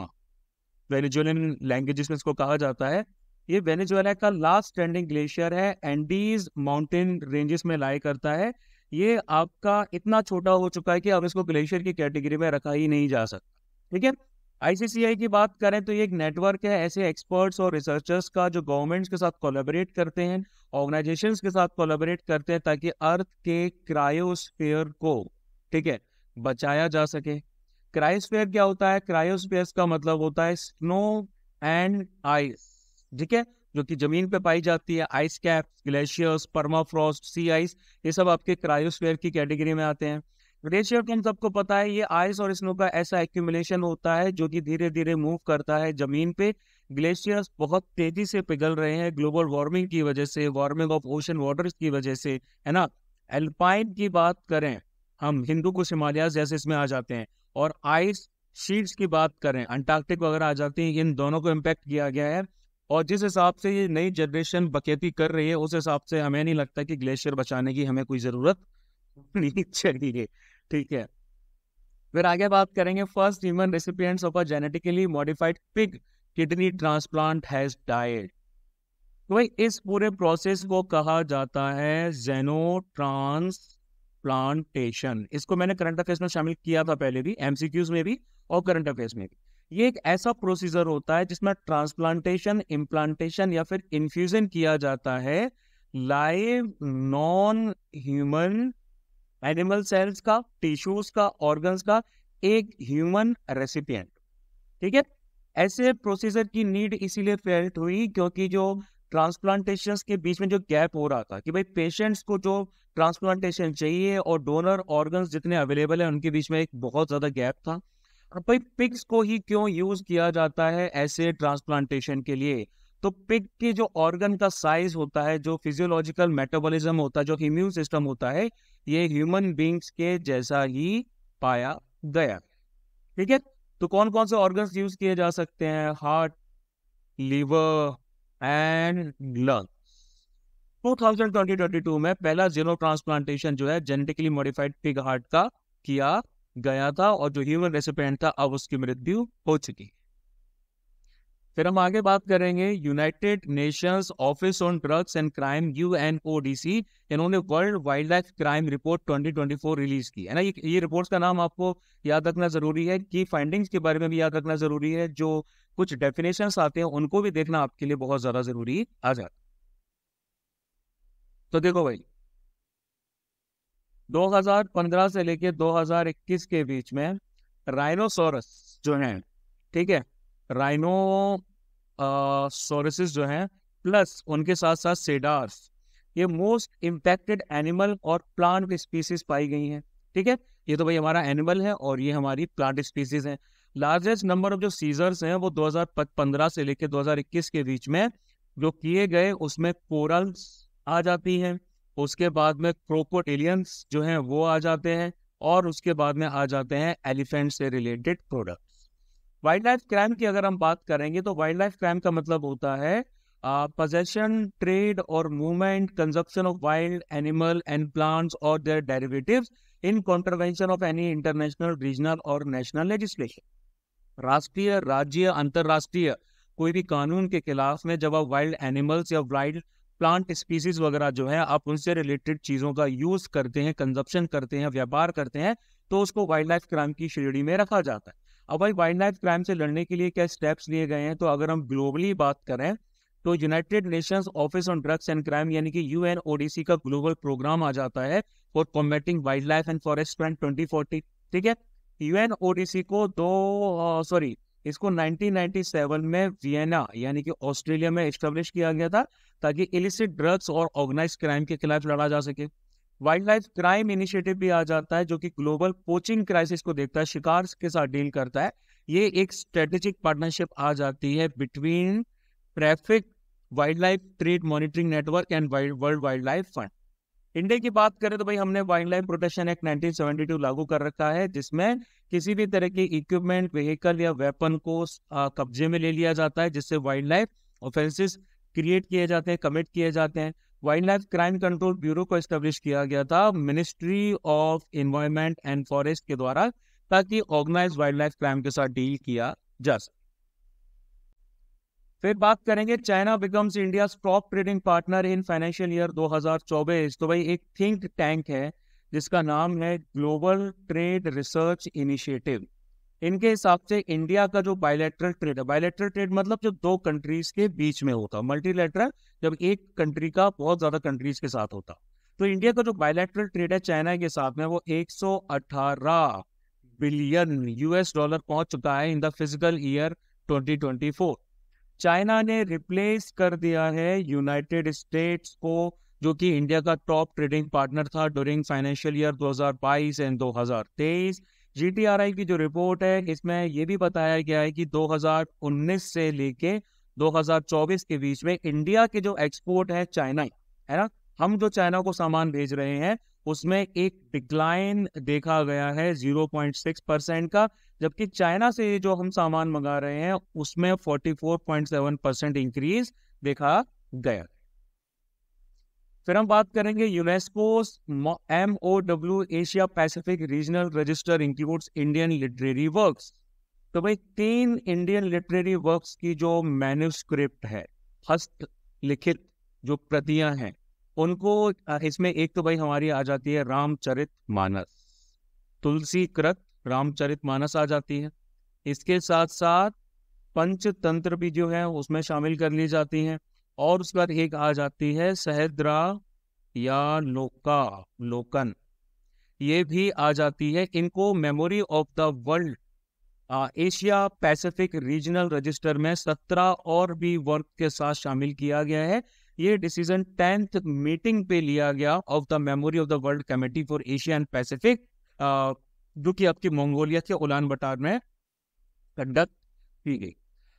वेनेजुएलन लैंग्वेजेस में इसको कहा जाता है। ये वेनेजुएला का लास्ट स्टैंडिंग ग्लेशियर है, एंडीज माउंटेन रेंजेस में लाई करता है। ये आपका इतना छोटा हो चुका है कि अब इसको ग्लेशियर की कैटेगरी में रखा ही नहीं जा सकता, ठीक है। आईसीसीआई की बात करें तो ये एक नेटवर्क है ऐसे एक्सपर्ट्स और रिसर्चर्स का जो गवर्नमेंट्स के साथ कोलैबोरेट करते हैं, ऑर्गेनाइजेशंस के साथ कोलैबोरेट करते हैं ताकि अर्थ के क्रायोस्फीयर को, ठीक है, बचाया जा सके। क्रायोस्फीयर क्या होता है? क्रायोस्फीयर का मतलब होता है स्नो एंड आइस, ठीक है, जो कि जमीन पे पाई जाती है। आइस कैप, ग्लेशियर्स, परमाफ्रॉस्ट, सी आइस, ये सब आपके क्रायोस्फीयर की कैटेगरी में आते हैं। ग्लेशियर तो हम सबको पता है, ये आइस और स्नो का ऐसा एक्यूमुलेशन होता है जो कि धीरे धीरे मूव करता है जमीन पे। ग्लेशियर्स बहुत तेजी से पिघल रहे हैं ग्लोबल वार्मिंग की वजह से, वार्मिंग ऑफ ओशन वाटर्स की वजह से, है ना। एल्पाइन की बात करें हम, हिंदू कुश हिमालयाज जैसे इसमें आ जाते हैं। और आइस शीट्स की बात करें, अंटार्कटिक वगैरह आ जाती है। इन दोनों को इम्पेक्ट किया गया है। और जिस हिसाब से ये नई जनरेशन बकैती कर रही है, उस हिसाब से हमें नहीं लगता कि ग्लेशियर बचाने की हमें कोई जरूरत नहीं चाहिए, ठीक है। फिर आगे बात करेंगे, first human recipients of a genetically modified pig kidney transplant has died. तो भाई इस पूरे प्रोसेस को कहा जाता है जेनो ट्रांसप्लांटेशन। इसको मैंने करंट अफेयर्स में शामिल किया था पहले भी, एमसीक्यूज में भी और करंट अफेयर्स में भी। ये एक ऐसा प्रोसीजर होता है जिसमें ट्रांसप्लांटेशन, इम्प्लांटेशन या फिर इन्फ्यूजन किया जाता है live non human animal cells का, टिश्यूज का, ऑर्गन्स का एक ह्यूमन रेसिपिएंट, ठीक है। ऐसे प्रोसीजर की नीड इसीलिए फेल्ट हुई क्योंकि जो ट्रांसप्लांटेशन के बीच में जो गैप हो रहा था कि भाई पेशेंट्स को जो ट्रांसप्लांटेशन चाहिए और डोनर ऑर्गन्स जितने अवेलेबल है उनके बीच में एक बहुत ज्यादा गैप था। और भाई पिग्स को ही क्यों यूज किया जाता है ऐसे ट्रांसप्लांटेशन के लिए? तो पिग के जो ऑर्गन का साइज होता है, जो फिजियोलॉजिकल मेटाबॉलिज्म होता है, जो इम्यून सिस्टम होता है, ये ह्यूमन बींग्स के जैसा ही पाया गया, ठीक है। तो कौन कौन से ऑर्गन्स यूज किए जा सकते हैं? Heart, liver and lung. 2022 में पहला जीनो ट्रांसप्लांटेशन जो है जेनेटिकली मॉडिफाइड पिग हार्ट का किया गया था और जो ह्यूमन रेसिपिएंट था अब उसकी मृत्यु हो चुकी। फिर हम आगे बात करेंगे, United Nations office on drugs and crime UNODC, इन्होंने world wildlife crime report 2024 release की है ना। ये रिपोर्ट्स का नाम आपको याद रखना जरूरी है, की फाइंडिंग्स के बारे में भी याद रखना जरूरी है, जो कुछ डेफिनेशंस आते हैं उनको भी देखना आपके लिए बहुत ज्यादा जरूरी आ जाता। तो देखो भाई, 2015 से लेके 2021 के बीच में राइनोसोरस जो है, ठीक है, राइनो सोरसिस जो है, प्लस उनके साथ साथ सेडार्स, ये मोस्ट इम्पैक्टेड एनिमल और प्लांट स्पीसीज पाई गई हैं, ठीक है। ये तो भाई हमारा एनिमल है और ये हमारी प्लांट स्पीसीज है। लार्जेस्ट नंबर ऑफ जो सीजर्स हैं वो 2015 से लेकर 2021 के बीच में जो किए गए, उसमें कोरल्स आ जाती हैं, उसके बाद में क्रोकोडिलियंस जो हैं वो आ जाते हैं, और उसके बाद में आ जाते हैं एलिफेंट से related products. Wild life crime की अगर हम बात करेंगे तो वाइल्ड लाइफ क्राइम का मतलब होता है possession, trade or movement, consumption of wild animal and plants or their derivatives in contravention of any international, regional और national legislation। राष्ट्रीय, राज्य, अंतरराष्ट्रीय कोई भी कानून के खिलाफ में जब आप वाइल्ड एनिमल्स या वाइल्ड प्लांट स्पीसीज वगैरह जो है आप उनसे रिलेटेड चीजों का यूज करते हैं, कंजप्शन करते हैं, व्यापार करते हैं, तो उसको वाइल्ड लाइफ क्राइम की श्रेणी में रखा जाता है। अब भाई वाइल्ड लाइफ क्राइम से लड़ने के लिए क्या स्टेप्स लिए गए हैं? तो अगर हम ग्लोबली बात करें तो United Nations office on drugs and crime यानी कि यूएनओडीसी का ग्लोबल प्रोग्राम आ जाता है for combating wild life and forest crime 2040, ठीक है। यूएनओडीसी को इसको 1997 में वियना यानी कि ऑस्ट्रेलिया में एस्टेब्लिश किया गया था ताकि इलिसिट ड्रग्स और ऑर्गेनाइज्ड क्राइम के खिलाफ लड़ा जा सके। वाइल्ड लाइफ क्राइम इनिशिएटिव भी आ जाता है जो कि ग्लोबल पोचिंग क्राइसिस को देखता है, शिकार के साथ डील करता है। ये एक स्ट्रेटेजिक पार्टनरशिप आ जाती है between traffic wild life trade monitoring network and world wild life fund. India की बात करें तो भाई हमने वाइल्ड लाइफ प्रोटेक्शन एक्ट 1972 लागू कर रखा है, जिसमें किसी भी तरह के इक्विपमेंट, व्हीकल या वेपन को कब्जे में ले लिया जाता है, जिससे वाइल्ड लाइफ ऑफेंसेस क्रिएट किए जाते हैं, कमिट किए जाते हैं। Wild life crime control bureau को एस्टेब्लिश किया गया था ministry of environment and forest के द्वारा, ताकि ऑर्गेनाइज्ड वाइल्ड लाइफ क्राइम के साथ डील किया जा सके। फिर बात करेंगे, China becomes India top trading partner in financial year 2024। तो भाई एक थिंक टैंक है जिसका नाम है ग्लोबल ट्रेड रिसर्च इनिशिएटिव, इनके हिसाब से इंडिया का जो बायलैटरल ट्रेड है, बायलैटरल ट्रेड मतलब जब दो कंट्रीज के बीच में होता, मल्टीलैटरल जब एक कंट्री का बहुत ज्यादा कंट्रीज के साथ होता। तो इंडिया का जो बायलैटरल ट्रेड है चाइना के साथ में वो 118 बिलियन यूएस डॉलर पहुंच चुका है in the physical year 2024। China ने रिप्लेस कर दिया है यूनाइटेड स्टेट्स को, जो कि इंडिया का टॉप ट्रेडिंग पार्टनर था ड्यूरिंग फाइनेंशियल ईयर 2022 एंड 2023। जीटीआरआई की जो रिपोर्ट है इसमें यह भी बताया गया है कि 2019 से लेके 2024 के बीच में इंडिया के जो एक्सपोर्ट है चाइना, है ना, हम जो चाइना को सामान भेज रहे हैं उसमें एक डिक्लाइन देखा गया है 0.6% का, जबकि चाइना से जो हम सामान मंगा रहे हैं उसमें 44.7% इंक्रीज देखा गया। फिर हम बात करेंगे UNESCO MOW Asia Pacific regional register includes Indian literary works. तो भाई 3 इंडियन लिटरेरी वर्क्स की जो मैन्युस्क्रिप्ट है, हस्त लिखित जो प्रतियां हैं, उनको इसमें एक तो भाई हमारी आ जाती है रामचरित मानस, तुलसी कृत रामचरित मानस आ जाती है। इसके साथ साथ पंचतंत्र भी जो है उसमें शामिल कर ली जाती हैं, और उसके बाद एक आ जाती है सहद्रा या लोकन, ये भी आ जाती है। इनको memory of the world Asia Pacific regional register में 17 और भी वर्क के साथ शामिल किया गया है। ये डिसीजन 10th मीटिंग पे लिया गया of the memory of the world committee for Asia and Pacific, जो कि आपकी मंगोलिया के उलान बटार में कंडक्ट की गई।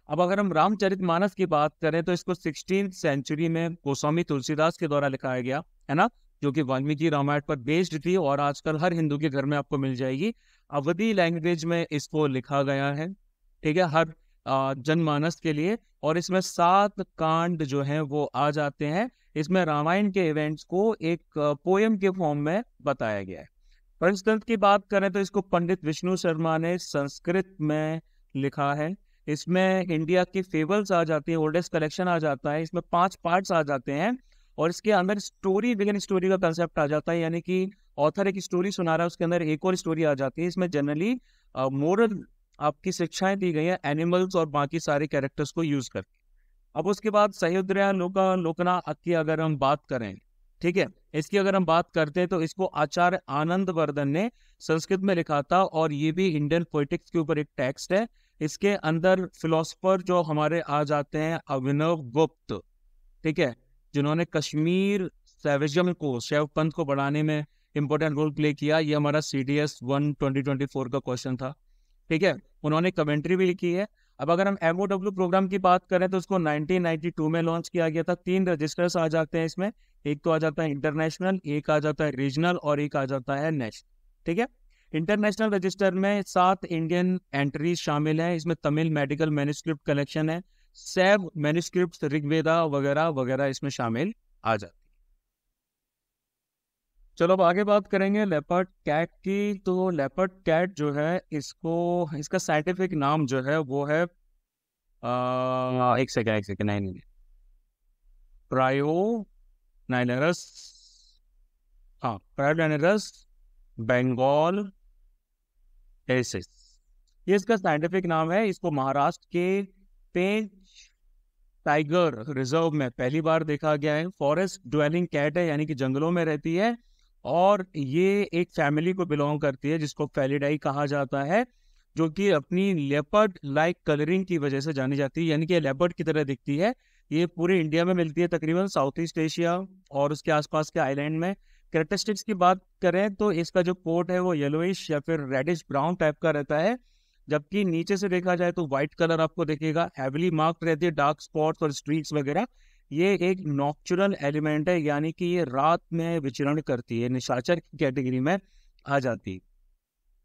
अब अगर हम रामचरितमानस की बात करें तो इसको 16th सेंचुरी में गोस्वामी तुलसीदास के द्वारा लिखाया गया, है ना, जो कि वाल्मीकि रामायण पर बेस्ड थी और आजकल हर हिंदू के घर में आपको मिल जाएगी। अवधी लैंग्वेज में इसको लिखा गया है, ठीक है, हर जनमानस के लिए। और इसमें 7 कांड जो हैं वो आ जाते हैं। इसमें रामायण के इवेंट्स को एक पोएम के फॉर्म में बताया गया है। पंचतंत्र की बात करें तो इसको पंडित विष्णु शर्मा ने संस्कृत में लिखा है। इसमें इंडिया की फेबल्स आ जाती है, ओल्डेस्ट कलेक्शन आ जाता है, इसमें 5 पार्ट्स आ जाते हैं और इसके अंदर स्टोरी विद इन स्टोरी का कंसेप्ट आ जाता है, यानी कि ऑथर एक स्टोरी सुना रहा है उसके अंदर एक और स्टोरी आ जाती है। इसमें जनरली मोरल आपकी शिक्षाएं दी गई है एनिमल्स और बाकी सारे कैरेक्टर्स को यूज करके। अब उसके बाद सहद्रा लोकना की अगर हम बात करें, ठीक है, इसकी अगर हम बात करते हैं तो इसको आचार्य आनंदवर्धन ने संस्कृत में लिखा था और ये भी इंडियन पोइटिक्स के ऊपर एक टेक्स्ट है। इसके अंदर फिलोसफर जो हमारे आ जाते हैं अभिनव गुप्त, ठीक है, जिन्होंने कश्मीर सैविज्म को, शैव पंथ को बढ़ाने में इंपॉर्टेंट रोल प्ले किया। ये हमारा CDS 1 2024 का क्वेश्चन था, ठीक है, उन्होंने कमेंट्री भी लिखी है। अब अगर हम MOW प्रोग्राम की बात करें तो उसको 1992 में लॉन्च किया गया था। 3 रजिस्टर्स आ जाते हैं इसमें, एक तो आ जाता है इंटरनेशनल, एक आ जाता है रीजनल और एक आ जाता है नेशनल, ठीक है। इंटरनेशनल रजिस्टर में 7 इंडियन एंट्रीज शामिल हैं। इसमें तमिल मेडिकल मैन्युस्क्रिप्ट कलेक्शन है, सैव मैन्युस्क्रिप्ट, ऋग्वेदा वगैरह वगैरह इसमें शामिल आ जाती है। चलो अब आगे बात करेंगे लेपर्ड कैट की। तो लेपर्ड कैट जो है इसका साइंटिफिक नाम जो है वो है एक सेकेंड नहीं प्रायोनाइनरस, हाँ, प्रायोनाइनरस बंगाल एसिस, ये इसका साइंटिफिक नाम है। इसको महाराष्ट्र के पेंच टाइगर रिजर्व में पहली बार देखा गया है। फॉरेस्ट ड्वेलिंग कैट है, यानी कि जंगलों में रहती है और ये एक फैमिली को बिलोंग करती है जिसको फेलिडाई कहा जाता है, जो कि अपनी लेपर्ड लाइक कलरिंग की वजह से जानी जाती है, यानी कि लेपर्ड की तरह दिखती है। ये पूरे इंडिया में मिलती है, तकरीबन साउथ ईस्ट एशिया और उसके आसपास के आइलैंड में। कैरेक्टरिस्टिक्स की बात करें तो इसका जो कोट है वो येलोइश या फिर रेडिश ब्राउन टाइप का रहता है, जबकि नीचे से देखा जाए तो व्हाइट कलर आपको दिखेगा, हैवीली मार्क्ड रहती है, डार्क स्पॉट्स और स्ट्रीक्स वगैरह। ये एक नॉक्चुरल एलिमेंट है, यानी कि ये रात में विचरण करती है, निशाचर की कैटेगरी में आ जाती है।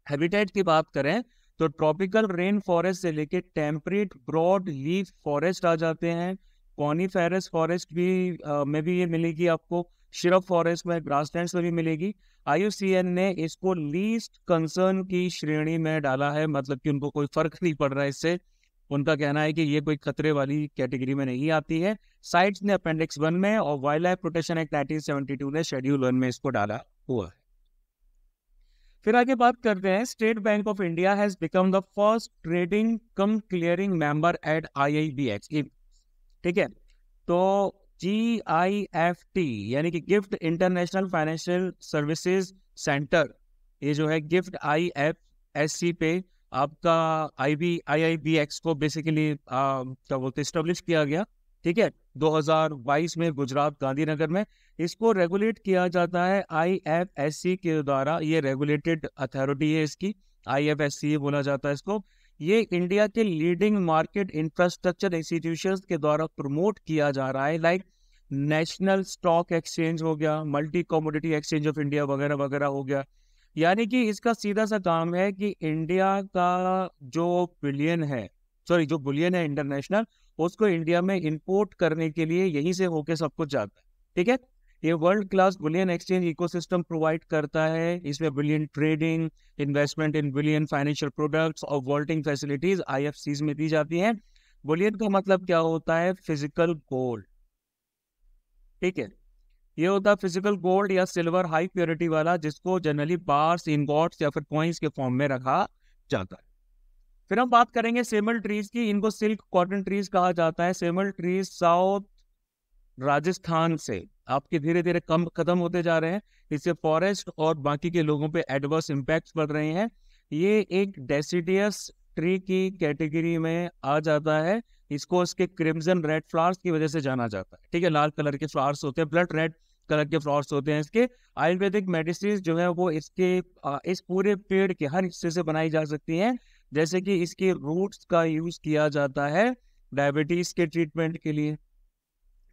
हैबिटेट की बात करें तो ट्रॉपिकल रेन फॉरेस्ट से लेके टेम्परेट ब्रॉड लीफ फॉरेस्ट आ जाते हैं। कॉनीफेरस फॉरेस्ट भी में भी ये मिलेगी आपको, श्रब फॉरेस्ट में, ग्रासलैंड्स में भी मिलेगी। IUCN ने इसको लीस्ट कंसर्न की श्रेणी में डाला है, मतलब कि उनको कोई फर्क नहीं पड़ रहा है इससे। उनका कहना है कि ये कोई खतरे वाली कैटेगरी में नहीं आती है। साइट्स ने अपेंडिक्स 1 में और वाइल्ड लाइफ प्रोटेक्शन एक्ट 1972 ने शेड्यूल 1 में इसको डाला हुआ है। फिर आगे बात करते हैं, state bank of India has become the first trading come clearing member eight IIBX। ठीक है, तो GIFT यानी कि gift international financial services centre, ये जो है गिफ्ट IFSC पे आपका IIBX को बेसिकली क्या बोलते हैं स्टेब्लिश किया गया। ठीक है, 2022 में गुजरात गांधीनगर में। इसको रेगुलेट किया जाता है IFSC के द्वारा, ये रेगुलेटेड अथॉरिटी है इसकी, IFSC बोला जाता है इसको। ये इंडिया के लीडिंग मार्केट इंफ्रास्ट्रक्चर इंस्टीट्यूशंस के द्वारा प्रमोट किया जा रहा है, लाइक नेशनल स्टॉक एक्सचेंज हो गया, multi commodity exchange of India वगैरह वगैरह हो गया। यानी कि इसका सीधा सा काम है कि इंडिया का जो बुलियन है इंटरनेशनल, उसको इंडिया में इंपोर्ट करने के लिए यहीं से होके सब कुछ जाता है। ठीक है, ये world class bullion exchange ecosystem provide करता है। इसमें बुलियन ट्रेडिंग, इन्वेस्टमेंट इन बुलियन फाइनेंशियल प्रोडक्ट्स और वॉल्टिंग फैसिलिटीज IFCs में दी जाती हैं। बुलियन का मतलब क्या होता है? Physical gold. ठीक है, ये होता है फिजिकल गोल्ड या सिल्वर हाई प्योरिटी वाला, जिसको जनरली बार्स, इनगॉट्स या फिर कॉइन्स के फॉर्म में रखा जाता है। फिर हम बात करेंगे सेमल ट्रीज की। इनको सिल्क कॉटन ट्रीज कहा जाता है। सेमल ट्रीज साउथ राजस्थान से आपके धीरे धीरे कम खत्म होते जा रहे हैं। इससे फॉरेस्ट और बाकी के लोगों पे एडवर्स इम्पैक्ट पड़ रहे हैं। ये एक डेसिडियस ट्री की कैटेगरी में आ जाता है। इसको इसके क्रिम्सन रेड फ्लावर्स की वजह से जाना जाता है। ठीक है, लाल कलर के फ्लावर्स होते हैं, ब्लड रेड कलर के फ्लावर्स होते हैं इसके। आयुर्वेदिक मेडिसिन जो है वो इसके इस पूरे पेड़ के हर हिस्से से बनाई जा सकती हैं। जैसे कि इसके रूट्स का यूज किया जाता है डायबिटीज के ट्रीटमेंट के लिए।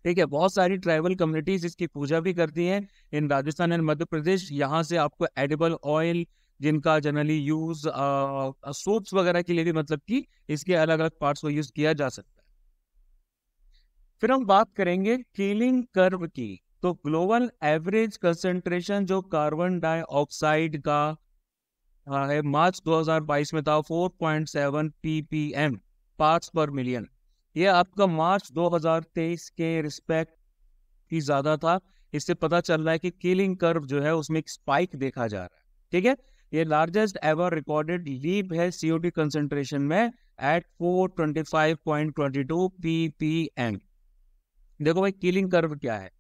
ठीक है, बहुत सारी ट्राइबल कम्युनिटीज इसकी पूजा भी करती हैं इन राजस्थान एंड मध्य प्रदेश। यहाँ से आपको एडिबल ऑयल, जिनका जनरली यूज सोप्स वगैरह के लिए भी, मतलब कि इसके अलग अलग पार्ट्स को यूज किया जा सकता है। फिर हम बात करेंगे कीलिंग कर्व की। तो ग्लोबल एवरेज कंसंट्रेशन जो कार्बन डाइऑक्साइड का है मार्च 2022 में था 4.7 ppm पार्ट्स पर मिलियन। ये आपका मार्च 2023 के रिस्पेक्ट की ज्यादा था। इससे पता चल रहा है कि कीलिंग कर्व जो है उसमें एक स्पाइक देखा जा रहा है। ठीक है, ये लार्जेस्ट एवर रिकॉर्डेड लीप है CO2 कंसंट्रेशन में एट 425.22 ppm। देखो भाई, कीलिंग कर्व क्या है?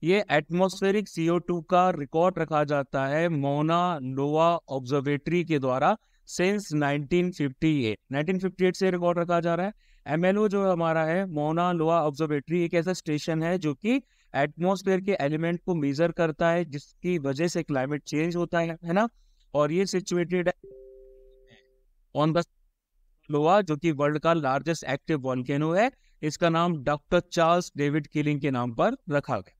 ये एटमॉस्फेरिक CO2 का रिकॉर्ड रखा जाता है मौना लोआ ऑब्जर्वेटरी के द्वारा सिंस 1958 से रिकॉर्ड रखा जा रहा है। MLO जो हमारा है, मौना लोआ ऑब्जर्वेटरी, एक ऐसा स्टेशन है जो कि एटमॉस्फेयर के एलिमेंट को मेजर करता है, जिसकी वजह से क्लाइमेट चेंज होता है ना। और ये सिचुएटेड है ऑन द लोआ, जो कि वर्ल्ड का लार्जेस्ट एक्टिव वॉल्केनो है। इसका नाम डॉक्टर चार्ल्स डेविड कीलिंग के नाम पर रखा गया।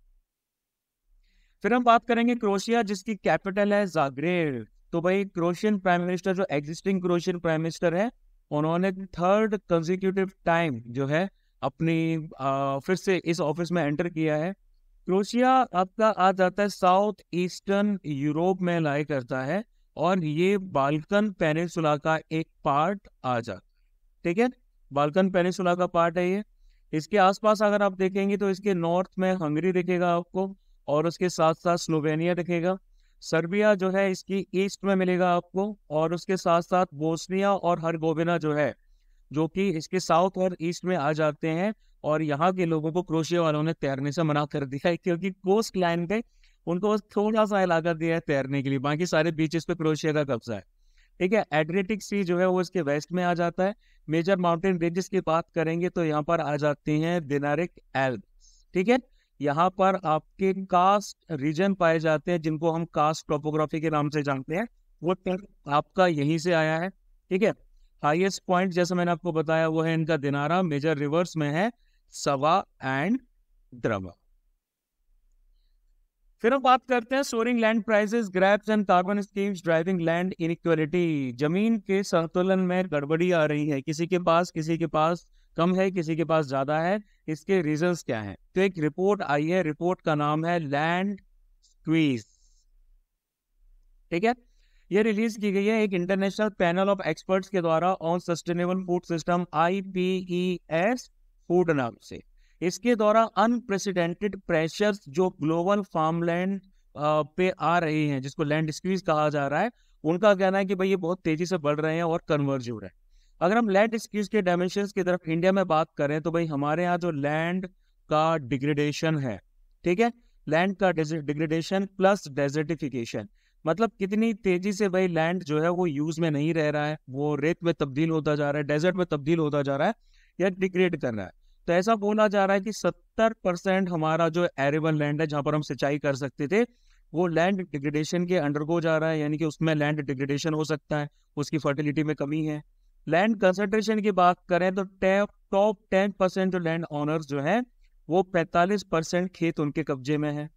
फिर हम बात करेंगे क्रोएशिया, जिसकी कैपिटल है जाग्रेब। तो भाई, क्रोएशियन प्राइम मिनिस्टर जो एग्जिस्टिंग क्रोएशियन प्राइम मिनिस्टर है, उन्होंने थर्ड कंसेक्यूटिव टाइम जो है अपनी फिर से इस ऑफिस में एंटर किया है। क्रोएशिया आपका आ जाता है साउथ ईस्टर्न यूरोप में लाई करता है, और ये बाल्कन पेनिनसुला का एक पार्ट आ जाता है। ठीक है, बाल्कन पेनिनसुला का पार्ट है ये। इसके आसपास अगर आप देखेंगे तो इसके नॉर्थ में हंगरी दिखेगा आपको, और उसके साथ साथ स्लोवेनिया दिखेगा। सर्बिया जो है इसकी ईस्ट में मिलेगा आपको, और उसके साथ साथ बोस्निया और हर्गोविना जो है, जो कि इसके साउथ और ईस्ट में आ जाते हैं। और यहाँ के लोगों को क्रोएशिया वालों ने तैरने से मना कर दिया है, क्योंकि कोस्ट लाइन पे उनको बस थोड़ा सा इलाका दिया है तैरने के लिए, बाकी सारे बीचेस पे क्रोएशिया का कब्जा है। ठीक है, एड्रियाटिक सी जो है वो इसके वेस्ट में आ जाता है। मेजर माउंटेन रेंजेस की बात करेंगे तो यहाँ पर आ जाती हैं दिनारिक एल्प्स। ठीक है, यहाँ पर आपके कास्ट रीजन पाए जाते हैं, जिनको हम कास्ट टोपोग्राफी के नाम से जानते हैं। वो आपका यहीं से आया है। ठीक है, हाईएस्ट पॉइंट जैसे मैंने आपको बताया वो है इनका दिनारा। मेजर रिवर्स में है सवा एंड द्रवा। फिर हम बात करते हैं soaring land prices, grabs and carbon schemes driving land inequality. जमीन के संतुलन में गड़बड़ी आ रही है, किसी के पास कम है, किसी के पास ज्यादा है। इसके रीजंस क्या हैं? तो एक रिपोर्ट आई है, रिपोर्ट का नाम है लैंड स्क्वीज। ठीक है, ये रिलीज की गई है एक इंटरनेशनल पैनल ऑफ एक्सपर्ट्स के द्वारा on sustainable food system, IPES food नाम से। इसके द्वारा अनप्रेसिडेंटेड प्रेशर्स जो ग्लोबल फार्मलैंड पे आ रही हैं, जिसको लैंड स्क्वीज कहा जा रहा है, उनका कहना है कि भाई ये बहुत तेजी से बढ़ रहे हैं और कन्वर्ज हो रहे हैं। अगर हम लैंड एक्सक्यूज के डायमेंशंस की तरफ इंडिया में बात करें तो भाई हमारे यहाँ जो लैंड का डिग्रेडेशन है, ठीक है, लैंड का डिग्रेडेशन प्लस डेजर्टिफिकेशन, मतलब कितनी तेजी से भाई लैंड जो है वो यूज में नहीं रह रहा है, वो रेत में तब्दील होता जा रहा है, डेजर्ट में तब्दील होता जा रहा है या डिग्रेड कर रहा है। तो ऐसा बोला जा रहा है कि 70% हमारा जो एरेबल लैंड है जहां पर हम सिंचाई कर सकते थे वो लैंड डिग्रेडेशन के अंडरगो जा रहा है, यानी कि उसमें लैंड डिग्रेडेशन हो सकता है, उसकी फर्टिलिटी में कमी है। लैंड कंसंट्रेशन की बात करें तो टॉप 10% जो लैंड ओनर्स जो है वो 45% खेत उनके कब्जे में है।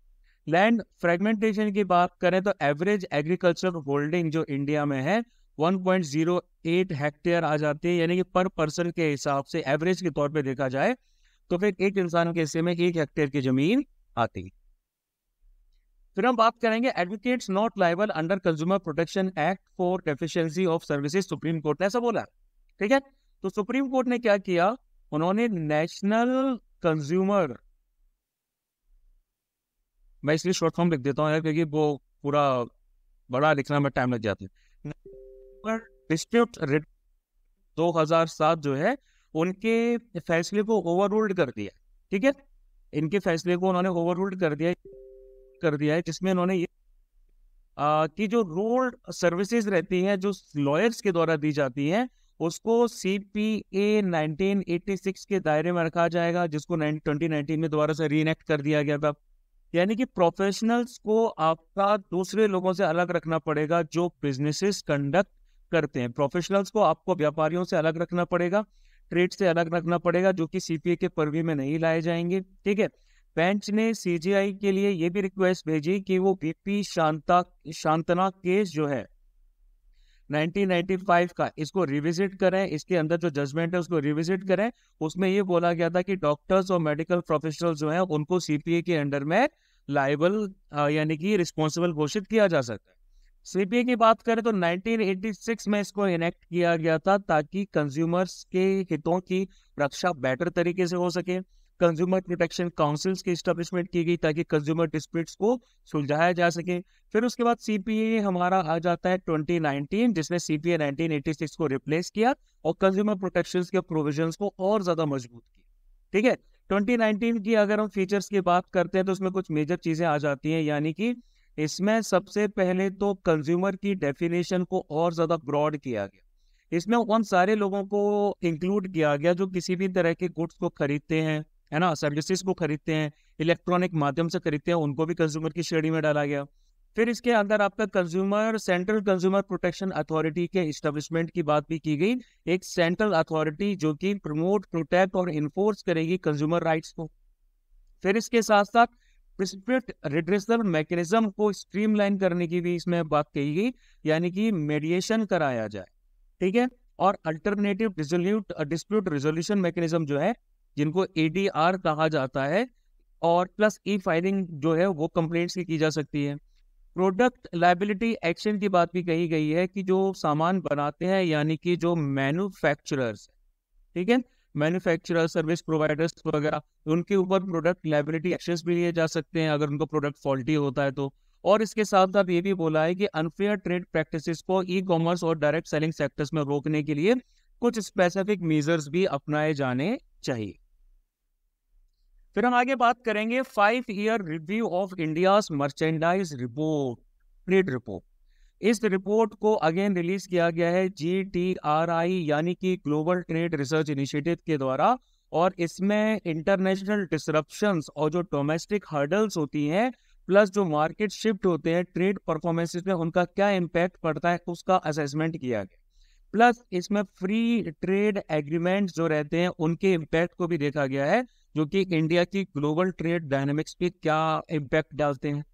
लैंड फ्रेगमेंटेशन की बात करें तो एवरेज एग्रीकल्चर होल्डिंग जो इंडिया में है 1.08 हेक्टेयर आ जाती है, यानी कि पर पर्सन के हिसाब से एवरेज के तौर पे देखा जाए तो फिर एक इंसान के हिस्से में 1 हेक्टेयर की जमीन आती है। फिर हम बात करेंगे advocates not liable under consumer protection act for deficiency of services, supreme court ने ऐसा बोला, ठीक है। तो सुप्रीम कोर्ट ने क्या किया, उन्होंने नेशनल कंज्यूमर, मैं इसलिए शॉर्ट फॉर्म लिख देता हूँ यार क्योंकि वो पूरा बड़ा लिखना में टाइम लग जाता है, डिस्प्यूट रिट 2007 जो है उनके फैसले को ओवररूल्ड कर दिया, ठीक है, इनके फैसले को उन्होंने ओवररूल्ड कर दिया है, जिसमें उन्होंने ये कि जो रूल्ड सर्विसेज रहती हैं जो लॉयर्स के द्वारा दी जाती हैं उसको CPA 1986 के दायरे में रखा जाएगा, जिसको 2019 में दोबारा से रीएनेक्ट कर दिया गया था। यानी कि प्रोफेशनल्स को आपका दूसरे लोगों से अलग रखना पड़ेगा जो बिजनेसेस कंडक्ट करते हैं, प्रोफेशनल्स को आपको व्यापारियों से अलग रखना पड़ेगा, ट्रेड से अलग रखना पड़ेगा, जो कि CPA के पर्वी में नहीं लाए जाएंगे, ठीक है। बेंच ने CGI के लिए ये भी रिक्वेस्ट भेजी कि वो BP शांतना केस जो है 1995 का, इसको रिविजिट करें, इसके अंदर जो जजमेंट है उसको रिविजिट करें। उसमें ये बोला गया था कि डॉक्टर्स और मेडिकल प्रोफेशनल्स जो हैं उनको CPA के अंडर में लायबल यानी कि रिस्पॉन्सिबल घोषित किया जा सकता है। CPA की बात करें तो 1986 में इसको इनेक्ट किया गया था ताकि कंज्यूमर्स के हितों की रक्षा बेटर तरीके से हो सके। कंज्यूमर प्रोटेक्शन काउंसिल्स की स्टैब्लिशमेंट की गई ताकि कंज्यूमर डिस्प्यूट्स को सुलझाया जा सके। फिर उसके बाद CPA हमारा आ जाता है 2019, जिसने CPA 1986 को रिप्लेस किया और कंज्यूमर प्रोटेक्शंस के प्रोविजंस को और ज्यादा मजबूत किया, ठीक है। 2019 की अगर हम फीचर्स की बात करते हैं तो उसमें कुछ मेजर चीजें आ जाती हैं, यानी कि इसमें सबसे पहले तो कंज्यूमर की डेफिनेशन को और ज्यादा ब्रॉड किया गया। इसमें उन सारे लोगों को इंक्लूड किया गया जो किसी भी तरह के गुड्स को खरीदते हैं, है ना, सर्विसेज को खरीदते हैं, इलेक्ट्रॉनिक माध्यम से खरीदते हैं, उनको भी कंज्यूमर की श्रेणी में डाला गया। फिर इसके अंदर आपका सेंट्रल कंज्यूमर प्रोटेक्शन अथॉरिटी के इस्टेब्लिशमेंट की बात भी की गई, एक सेंट्रल अथॉरिटी जो कि प्रमोट, प्रोटेक्ट और इन्फोर्स करेगी कंज्यूमर राइट्स को। फिर इसके साथ साथ डिस्प्यूट रिड्रेसल मैकेनिज्म को स्ट्रीमलाइन करने की भी इसमें बात कही गई, यानी कि मेडिएशन कराया जाए, ठीक है। और अल्टरनेटिव डिस्प्यूट रिजोल्यूशन मैकेनिज्म जो है, जिनको ADR कहा जाता है, और प्लस फाइलिंग जो है वो कंप्लेंट्स की जा सकती है। प्रोडक्ट लायबिलिटी एक्शन की बात भी कही गई है कि जो सामान बनाते हैं यानी कि जो मैन्युफैक्चरर्स, ठीक है, मैन्युफैक्चरर, सर्विस प्रोवाइडर्स वगैरह, उनके ऊपर प्रोडक्ट लायबिलिटी एक्शंस भी लिए जा सकते हैं अगर उनका प्रोडक्ट फॉल्टी होता है तो। और इसके साथ साथ ये भी बोला है कि अनफेयर ट्रेड प्रैक्टिसेस को ई-कॉमर्स और डायरेक्ट सेलिंग सेक्टर्स में रोकने के लिए कुछ स्पेसिफिक मेजर्स भी अपनाए जाने चाहिए। फिर हम आगे बात करेंगे 5-year review of India's merchandise report, trade report. इस रिपोर्ट को अगेन रिलीज किया गया है GTRI यानी कि ग्लोबल ट्रेड रिसर्च इनिशिएटिव के द्वारा, और इसमें इंटरनेशनल डिसरप्शंस और जो डोमेस्टिक हर्डल्स होती हैं प्लस जो मार्केट शिफ्ट होते हैं ट्रेड परफॉर्मेंसेस में, उनका क्या इम्पैक्ट पड़ता है उसका असेसमेंट किया गया। प्लस इसमें फ्री ट्रेड एग्रीमेंट जो रहते हैं उनके इम्पैक्ट को भी देखा गया है, जो कि इंडिया की ग्लोबल ट्रेड डायनेमिक्स पे क्या इम्पैक्ट डालते हैं।